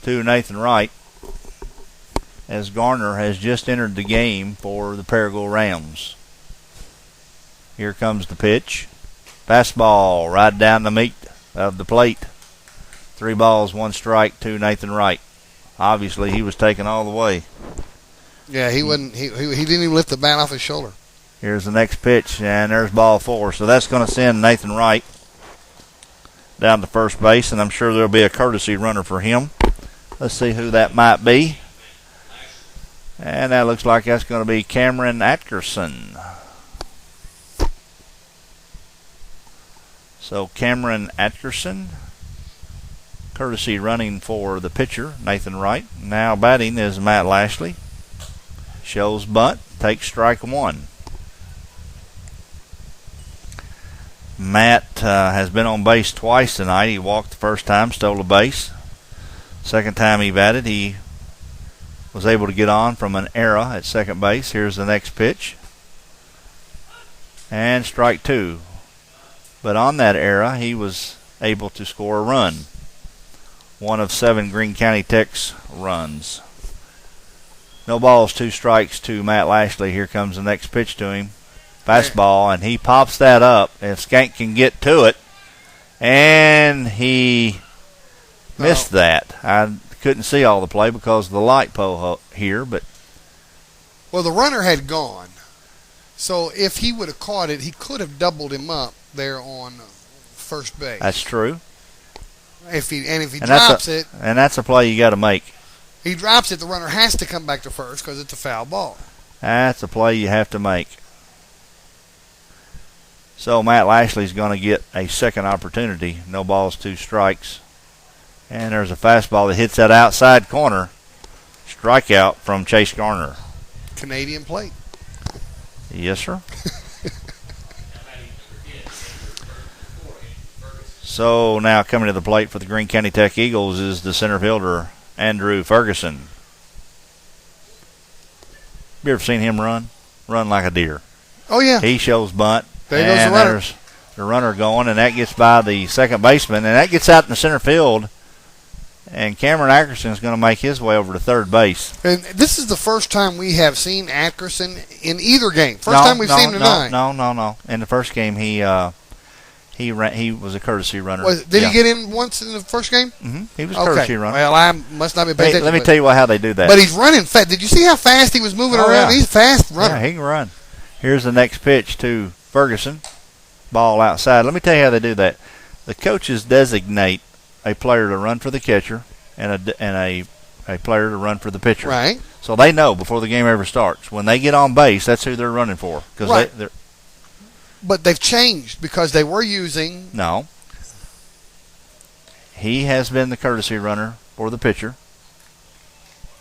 to Nathan Wright, as Garner has just entered the game for the Paragould Rams. Here comes the pitch. Fastball right down the meat of the plate. 3 balls, 1 strike to Nathan Wright. Obviously, he was taken all the way. Yeah, he wasn't. He didn't even lift the bat off his shoulder. Here's the next pitch, and there's ball 4. So that's going to send Nathan Wright down to first base, and I'm sure there'll be a courtesy runner for him. Let's see who that might be. And that looks like that's going to be Cameron Atkerson. So Cameron Atkerson, courtesy running for the pitcher, Nathan Wright. Now batting is Matt Lashley. Shows bunt, takes strike 1. Matt has been on base twice tonight. He walked the first time, stole a base. Second time he batted, he was able to get on from an error at second base. Here's the next pitch. And strike two. But on that error, he was able to score a run. One of 7 Greene County Tech's runs. No balls, 2 strikes to Matt Lashley. Here comes the next pitch to him. Fastball, and he pops that up. If Skank can get to it, and he missed that. I couldn't see all the play because of the light pole here, but well, the runner had gone. So if he would have caught it, he could have doubled him up there on first base. That's true. If he drops it, and that's a play you got to make. He drops it, the runner has to come back to first because it's a foul ball. That's a play you have to make. So Matt Lashley's going to get a second opportunity. No balls, 2 strikes. And there's a fastball that hits that outside corner. Strikeout from Chase Garner. Canadian plate. Yes, sir. So now coming to the plate for the Greene County Tech Eagles is the center fielder, Andrew Ferguson. You ever seen him run? Run like a deer. Oh, yeah. He shows bunt. There goes the runner. There's the runner going, and that gets by the second baseman, and that gets out in the center field. And Cameron Ackerson is going to make his way over to third base. And this is the first time we have seen Ackerson in either game. First time we've seen him tonight. No. In the first game, he was a courtesy runner. Did he get in once in the first game? Mm-hmm. He was a courtesy runner. Well, I must not be paying attention. Let me tell you how they do that. But he's running fast. Did you see how fast he was moving around? Yeah. He's a fast runner. Yeah, he can run. Here's the next pitch to Ferguson. Ball outside. Let me tell you how they do that. The coaches designate a player to run for the catcher and a player to run for the pitcher. Right. So they know before the game ever starts. When they get on base, that's who they're running for. Right. But they've changed because they were using... No. He has been the courtesy runner for the pitcher.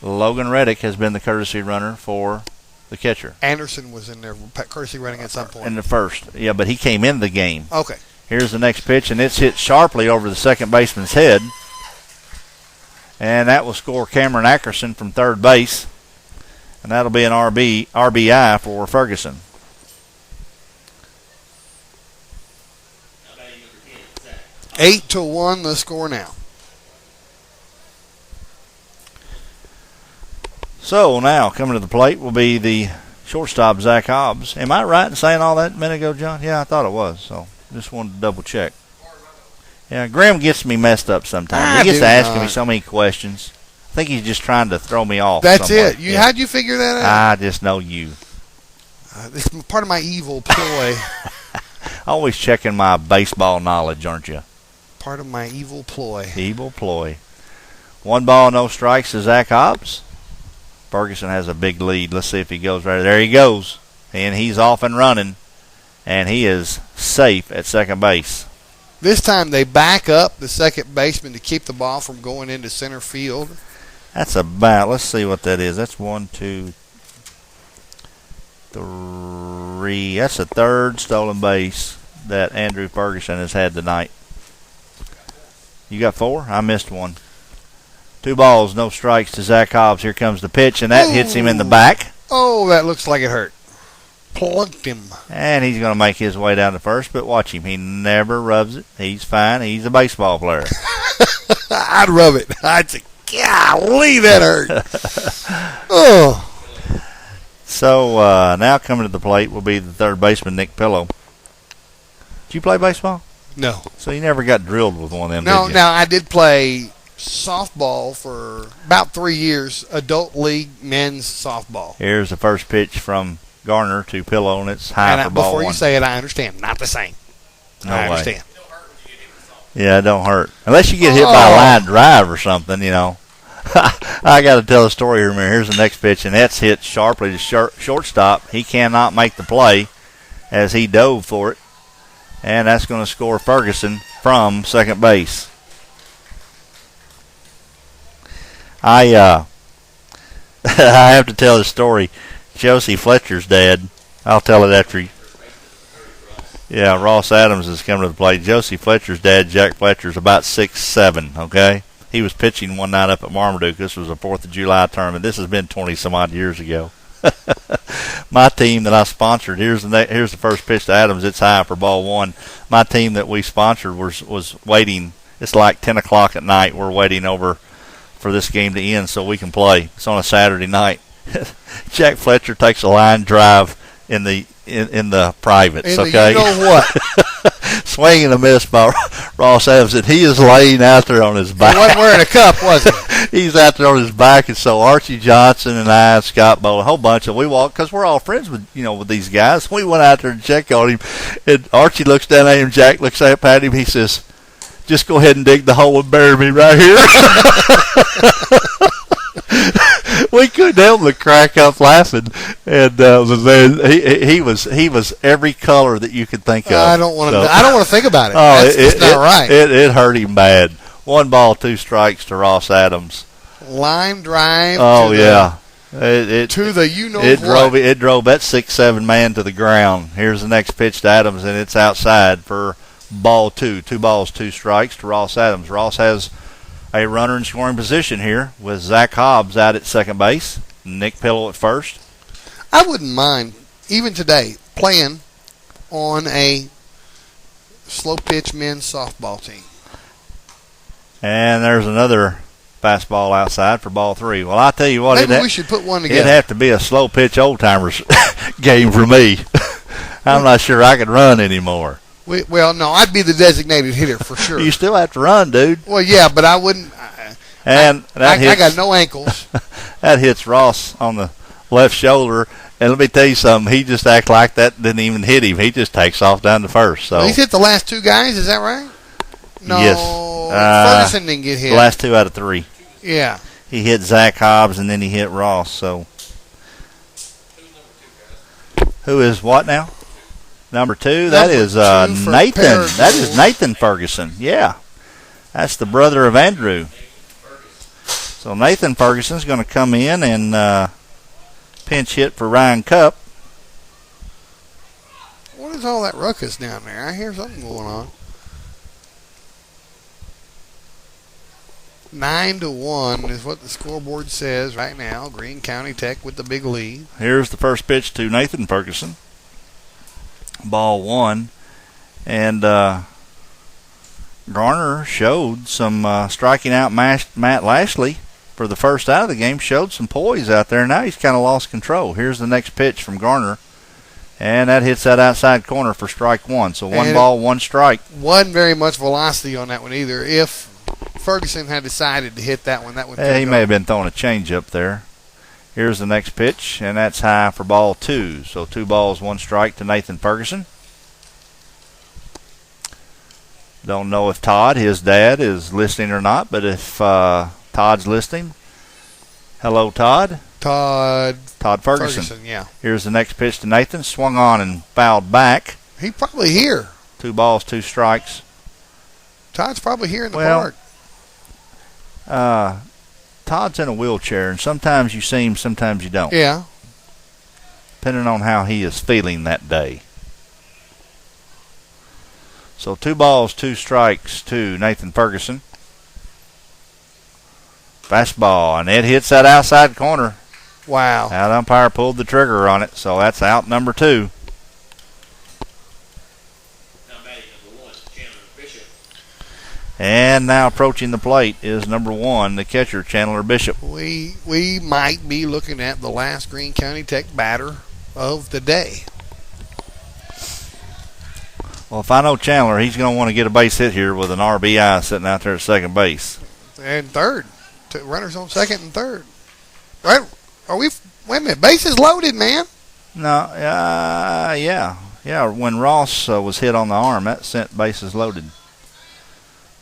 Logan Reddick has been the courtesy runner for the catcher. Anderson was in there courtesy running at some point. In the first. Yeah, but he came in the game. Okay. Here's the next pitch, and it's hit sharply over the second baseman's head. And that will score Cameron Ackerson from third base. And that'll be an RBI for Ferguson. 8-1 the score now. So now coming to the plate will be the shortstop, Zach Hobbs. Am I right in saying all that a minute ago, John? Yeah, I thought it was. So just wanted to double check. Yeah, Graham gets me messed up sometimes. He gets to asking me so many questions. I think he's just trying to throw me off. That's somewhere. it. How'd you figure that out? I just know you. It's part of my evil ploy. Always checking my baseball knowledge, aren't you? Part of my evil ploy. Evil ploy. 1 ball, no strikes to Zach Hobbs. Ferguson has a big lead. Let's see if he goes right. There he goes. And he's off and running. And he is safe at second base. This time they back up the second baseman to keep the ball from going into center field. That's about, let's see what that is. That's 1, 2, 3. That's the third stolen base that Andrew Ferguson has had tonight. You got 4? I missed 1. 2 balls, no strikes to Zach Hobbs. Here comes the pitch, and that hits him in the back. Oh, that looks like it hurt. Plunked him. And he's going to make his way down to first, but watch him. He never rubs it. He's fine. He's a baseball player. I'd rub it. I'd say, golly, that hurt. Oh. So now coming to the plate will be the third baseman, Nick Pillow. Did you play baseball? No. So you never got drilled with one of them, did you? No, I did play softball for about 3 years, adult league men's softball. Here's the first pitch from Garner to Pillow, and it's high for ball before 1. you say it, I understand. Not the same. I understand. Yeah, it don't hurt. Unless you get hit by a line drive or something, you know. I got to tell a story here. Here's the next pitch, and that's hit sharply to shortstop. He cannot make the play as he dove for it. And that's going to score Ferguson from second base. I have to tell this story. Josie Fletcher's dad, I'll tell it after you. Yeah, Ross Adams is coming to the plate. Josie Fletcher's dad, Jack Fletcher, is about 6'7", okay? he was pitching one night up at Marmaduke. This was a 4th of July tournament. This has been 20-some-odd years ago. My team that I sponsored, here's the first pitch to Adams. It's high for ball 1. My team that we sponsored was waiting. It's like 10 o'clock at night. We're waiting over for this game to end so we can play. It's on a Saturday night. Jack Fletcher takes a line drive in the privates. Okay, you know what? Swing and a miss by Ross Adams, and he is laying out there on his back. He wasn't wearing a cup, was he? He's out there on his back, and so Archie Johnson and I, Scott Bowen, a whole bunch of we walked because we're all friends with these guys. We went out there and checked on him, and Archie looks down at him. Jack looks up at him. He says, "Just go ahead and dig the hole and bury me right here." We couldn't help but crack up laughing, and he was every color that you could think of. I don't want to think about it. Oh, That's not right. It hurt him bad. 1 ball, 2 strikes to Ross Adams. Line drive. Oh to it drove that 6'7" man to the ground. Here's the next pitch to Adams, and it's outside for ball 2. 2 balls, 2 strikes to Ross Adams. Ross has a runner in scoring position here with Zach Hobbs out at second base, Nick Pillow at first. I wouldn't mind, even today, playing on a slow pitch men's softball team. And there's another fastball outside for ball 3. Well, I tell you what, maybe we should put one together. It'd have to be a slow pitch old timers game for me. I'm not sure I could run anymore. Well, no, I'd be the designated hitter for sure. You still have to run, dude. Well, yeah, but I wouldn't. I got no ankles. That hits Ross on the left shoulder, and let me tell you something. He just acts like that didn't even hit him. He just takes off down to first. So he's hit the last 2 guys. Is that right? No. Yes. Ferguson didn't get hit. The last 2 out of 3. Yeah. He hit Zach Hobbs, and then he hit Ross. So who is what now? Number 2, that is Nathan. Paragould. That is Nathan Ferguson. Yeah. That's the brother of Andrew. So Nathan Ferguson's going to come in and pinch hit for Ryan Cupp. What is all that ruckus down there? I hear something going on. 9-1 is what the scoreboard says right now. Greene County Tech with the big lead. Here's the first pitch to Nathan Ferguson. Ball 1, and Garner showed some striking out Matt Lashley for the first out of the game, showed some poise out there. Now he's kind of lost control. Here's the next pitch from Garner, and that hits that outside corner for strike 1. So 1 ball, 1 strike. Wasn't very much velocity on that one either. If Ferguson had decided to hit that one, that would he may have been throwing a changeup there. Here's the next pitch, and that's high for ball 2. So 2 balls, 1 strike to Nathan Ferguson. Don't know if Todd, his dad, is listening or not, but if Todd's listening, hello, Todd. Todd Ferguson. Yeah. Here's the next pitch to Nathan. Swung on and fouled back. He's probably here. 2 balls, 2 strikes. Todd's probably here in the park. Todd's in a wheelchair, and sometimes you see him, sometimes you don't. Yeah. Depending on how he is feeling that day. So 2 balls, 2 strikes to Nathan Ferguson. Fastball, and it hits that outside corner. Wow. Out umpire pulled the trigger on it, so that's out number 2. And now approaching the plate is number 1, the catcher, Chandler Bishop. We might be looking at the last Greene County Tech batter of the day. Well, if I know Chandler, he's going to want to get a base hit here with an RBI sitting out there at second base. And third. 2 runners on second and third. Right? Wait a minute. Bases loaded, man. No, yeah. When Ross was hit on the arm, that sent bases loaded.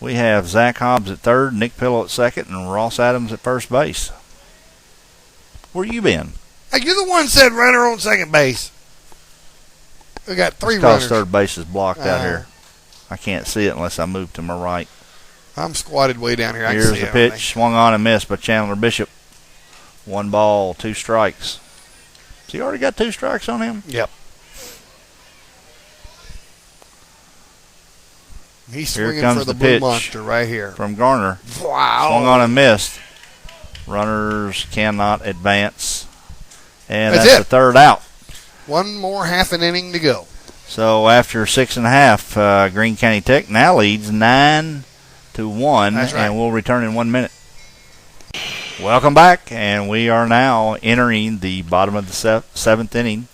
We have Zach Hobbs at third, Nick Pillow at second, and Ross Adams at first base. Where you been? Hey, you're the one that said runner on second base. We got 3 runners. Third base is blocked out here. I can't see it unless I move to my right. I'm squatted way down here. Here's the pitch, swung on and missed by Chandler Bishop. 1 ball, 2 strikes. Has he already got 2 strikes on him? Yep. He's Here swinging comes for the the blue pitch monster right here. from Garner. Wow. Swung on and missed. Runners cannot advance. And That's that's it. the third out. One more half an inning to go. So after 6.5, Greene County Tech now leads 9-1. That's right. And we'll return in 1 minute. Welcome back, and we are now entering the bottom of the seventh inning.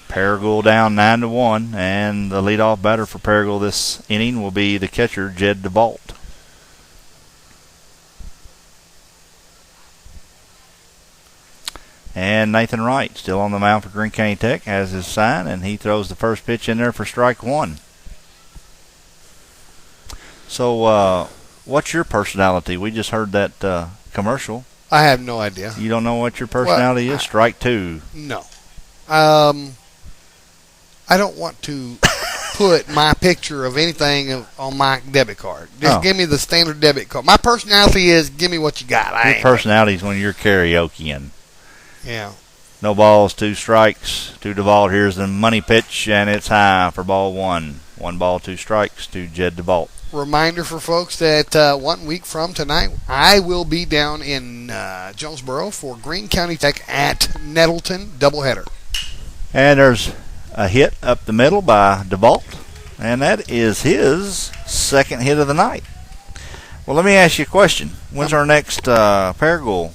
Paragould down 9-1, and the leadoff batter for Paragould this inning will be the catcher, Jed DeVault. And Nathan Wright still on the mound for Greene County Tech has his sign, and he throws the first pitch in there for strike one. So, what's your personality? We just heard that commercial. I have no idea. You don't know what your personality is? Strike two. No. I don't want to put my picture of anything on my debit card. Just give me the standard debit card. My personality is give me what you got. Your personality is when you're karaokeing. Yeah. No balls, 2 strikes to DeVault. Here's the money pitch, and it's high for ball one. 1 ball, 2 strikes to Jed DeVault. Reminder for folks that 1 week from tonight, I will be down in Jonesboro for Greene County Tech at Nettleton doubleheader. And there's a hit up the middle by DeVault, and that is his second hit of the night. Well, let me ask you a question. When's our next Paragould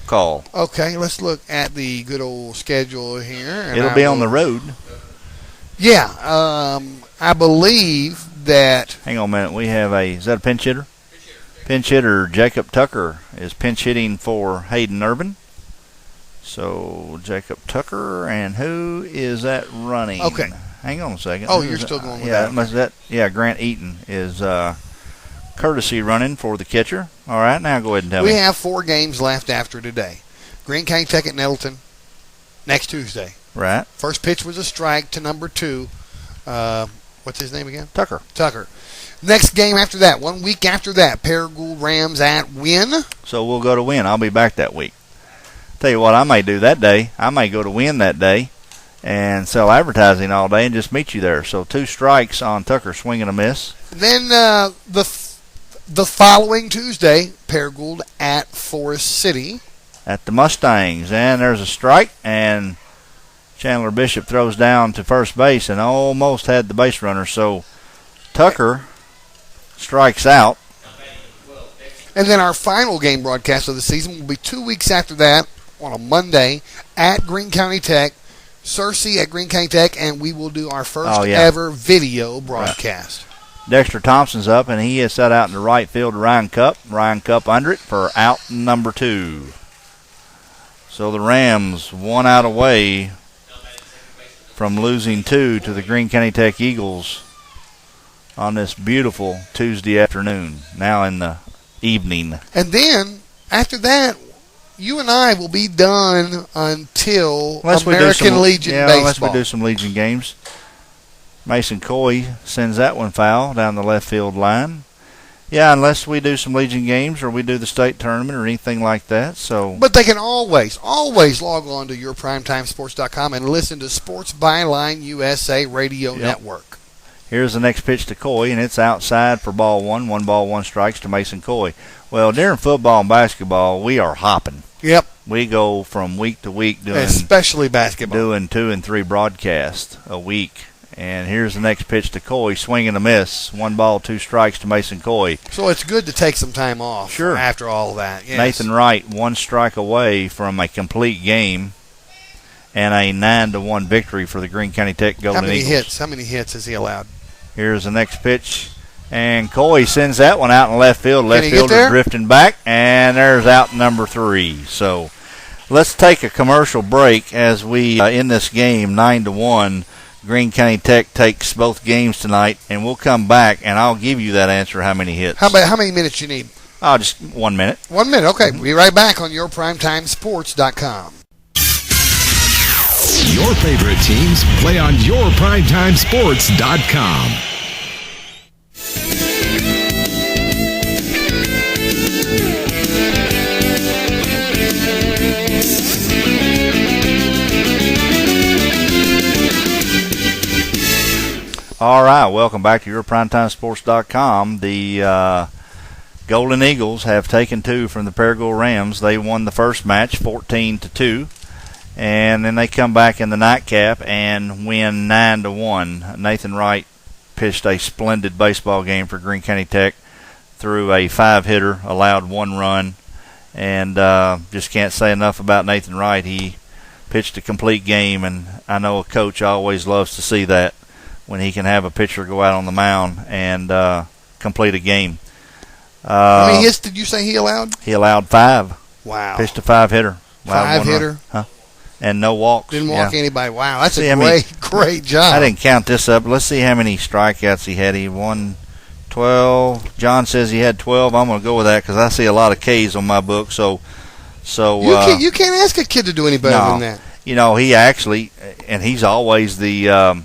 call? Okay, let's look at the good old schedule here. And It'll be on the road. Yeah, I believe that. Hang on a minute. We have is that a pinch hitter? Pinch hitter Jacob Tucker is pinch hitting for Hayden Urban. So Jacob Tucker, and who is that running? Okay. Hang on a second. Oh, you're still going with that? Grant Eaton is courtesy running for the catcher. All right, now go ahead and tell me. We have 4 games left after today. Greene County Tech at Nettleton next Tuesday. Right. First pitch was a strike to number 2. What's his name again? Tucker. Next game after that, 1 week after that, Paragould Rams at Wynn. So we'll go to Wynn. I'll be back that week. Tell you what I may do that day. I may go to Wynn that day and sell advertising all day and just meet you there. So 2 strikes on Tucker, swing and a miss. Then the following Tuesday, Paragould at Forest City. At the Mustangs. And there's a strike, and Chandler Bishop throws down to first base and almost had the base runner. So Tucker strikes out. And then our final game broadcast of the season will be 2 weeks after that on a Monday at Greene County Tech, Searcy at Greene County Tech, and we will do our first ever video broadcast. Right. Dexter Thompson's up, and he is set out in the right field to Ryan Cupp. Ryan Cupp under it for out number 2. So the Rams 1 out away from losing 2 to the Greene County Tech Eagles on this beautiful Tuesday afternoon, now in the evening. And then, after that, you and I will be done until American Legion baseball. Unless we do some Legion games. Mason Coy sends that one foul down the left field line. Yeah, unless we do some Legion games or we do the state tournament or anything like that. So, but they can always log on to yourprimetimesports.com and listen to Sports Byline USA Radio Network. Here's the next pitch to Coy, and it's outside for ball 1. 1 ball, 1 strikes to Mason Coy. Well, during football and basketball, we are hopping. Yep. We go from week to week doing, especially basketball, doing 2 and 3 broadcasts a week. And here's the next pitch to Coy, swing and a miss. 1 ball, 2 strikes to Mason Coy. So it's good to take some time off after all of that. Yes. Nathan Wright 1 strike away from a complete game and a 9-1 victory for the Greene County Tech Golden Eagles. How many hits has he allowed? Here's the next pitch. And Coy sends that one out in left field. Left fielder drifting back, and there's out number 3. So let's take a commercial break as we in this game 9-1. Greene County Tech takes both games tonight, and we'll come back and I'll give you that answer. How many hits? How many minutes you need? Just 1 minute. 1 minute. Okay, we'll be right back on yourprimetimesports.com. Your favorite teams play on yourprimetimesports.com. All right, welcome back to yourprimetimesports.com. The Golden Eagles have taken 2 from the Paragould Rams. They won the first match 14-2, and then they come back in the nightcap and win 9-1. Nathan Wright pitched a splendid baseball game for Greene County Tech, threw a 5-hitter, allowed 1 run, and just can't say enough about Nathan Wright. He pitched a complete game, and I know a coach always loves to see that, when he can have a pitcher go out on the mound and complete a game. How many hits did you say he allowed? He allowed 5. Wow. Pitched a 5-hitter. 5-hitter? Huh? And no walks. Didn't walk anybody. Wow, that's a great job. I didn't count this up. Let's see how many strikeouts he had. He won 12. John says he had 12. I'm going to go with that because I see a lot of Ks on my book. So you can't ask a kid to do any better than that. You know, he actually, and he's always the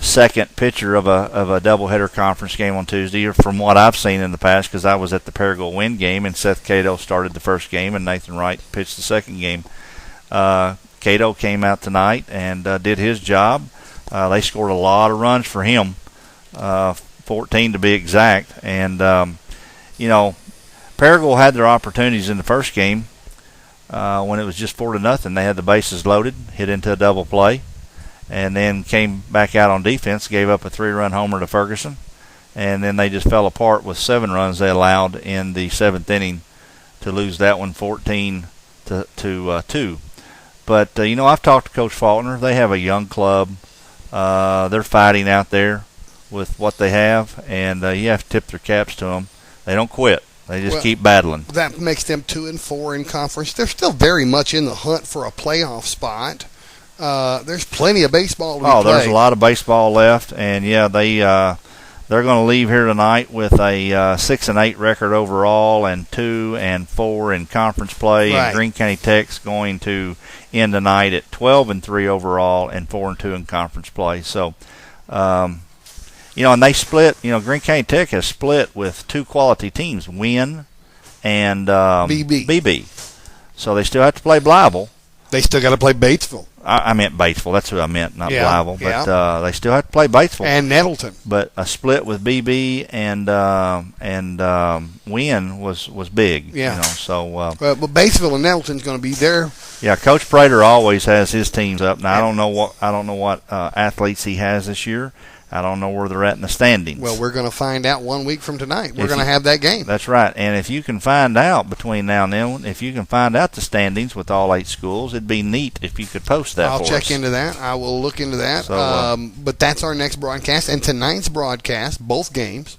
second pitcher of a doubleheader conference game on Tuesday, from what I've seen in the past, because I was at the Paragould Win game, and Seth Cato started the first game, and Nathan Wright pitched the second game. Cato came out tonight and did his job. They scored a lot of runs for him, 14 to be exact. And, Paragould had their opportunities in the first game when it was just 4-0. They had the bases loaded, hit into a double play, and then came back out on defense, gave up a 3-run homer to Ferguson, and then they just fell apart with 7 runs they allowed in the 7th inning to lose that one 14-2. But, I've talked to Coach Faulkner. They have a young club. They're fighting out there with what they have, and you have to tip their caps to them. They don't quit. They just keep battling. That makes them 2-4 in conference. They're still very much in the hunt for a playoff spot. There's plenty of baseball to play. There's a lot of baseball left, and they're going to leave here tonight with a 6-8 record overall and 2-4 in conference play. Right. And Greene County Tech's going to end tonight at 12-3 overall and 4-2 in conference play. So, and they split. Greene County Tech has split with 2 quality teams, Wynn and BB. So they still have to play Blytheville. They still got to play Batesville. I meant Batesville. That's who I meant, not Blytheville. But they still have to play Batesville and Nettleton. But a split with BB and Wynn was big. Yeah. But Batesville and Nettleton's going to be there. Yeah, Coach Prater always has his teams up. Now I don't know what athletes he has this year. I don't know where they're at in the standings. Well, we're going to find out 1 week from tonight. We're going to have that game. That's right. And if you can find out between now and then, if you can find out the standings with all 8 schools, it'd be neat if you could post that for us. I'll check into that. I will look into that. But that's our next broadcast. And tonight's broadcast, both games,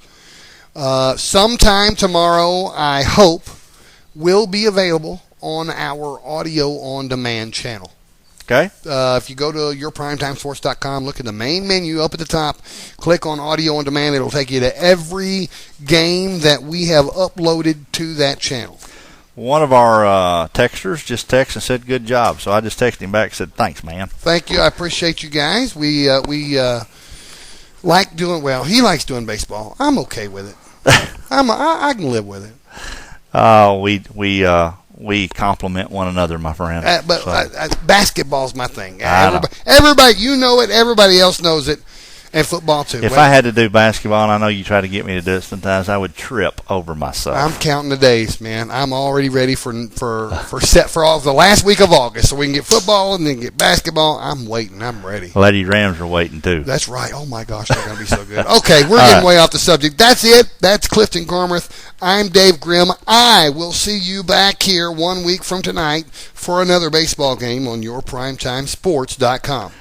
sometime tomorrow, I hope, will be available on our audio on demand channel. Okay. If you go to yourprimetimesports.com, look at the main menu up at the top, click on Audio on Demand. It'll take you to every game that we have uploaded to that channel. One of our texters just texted and said, "Good job." So I just texted him back and said, "Thanks, man." Thank you. I appreciate you guys. We like doing, he likes doing baseball. I'm okay with it. I can live with it. We compliment one another, my friend. Basketball's my thing. Everybody, you know it. Everybody else knows it. And football, too. If I had to do basketball, and I know you try to get me to do it sometimes, I would trip over myself. I'm counting the days, man. I'm already ready for all the last week of August, so we can get football and then get basketball. I'm waiting. I'm ready. Lady Rams are waiting, too. That's right. Oh, my gosh, they're going to be so good. Okay, we're getting way off the subject. That's it. That's Clifton Garmrath. I'm Dave Grimm. I will see you back here 1 week from tonight for another baseball game on yourprimetimesports.com.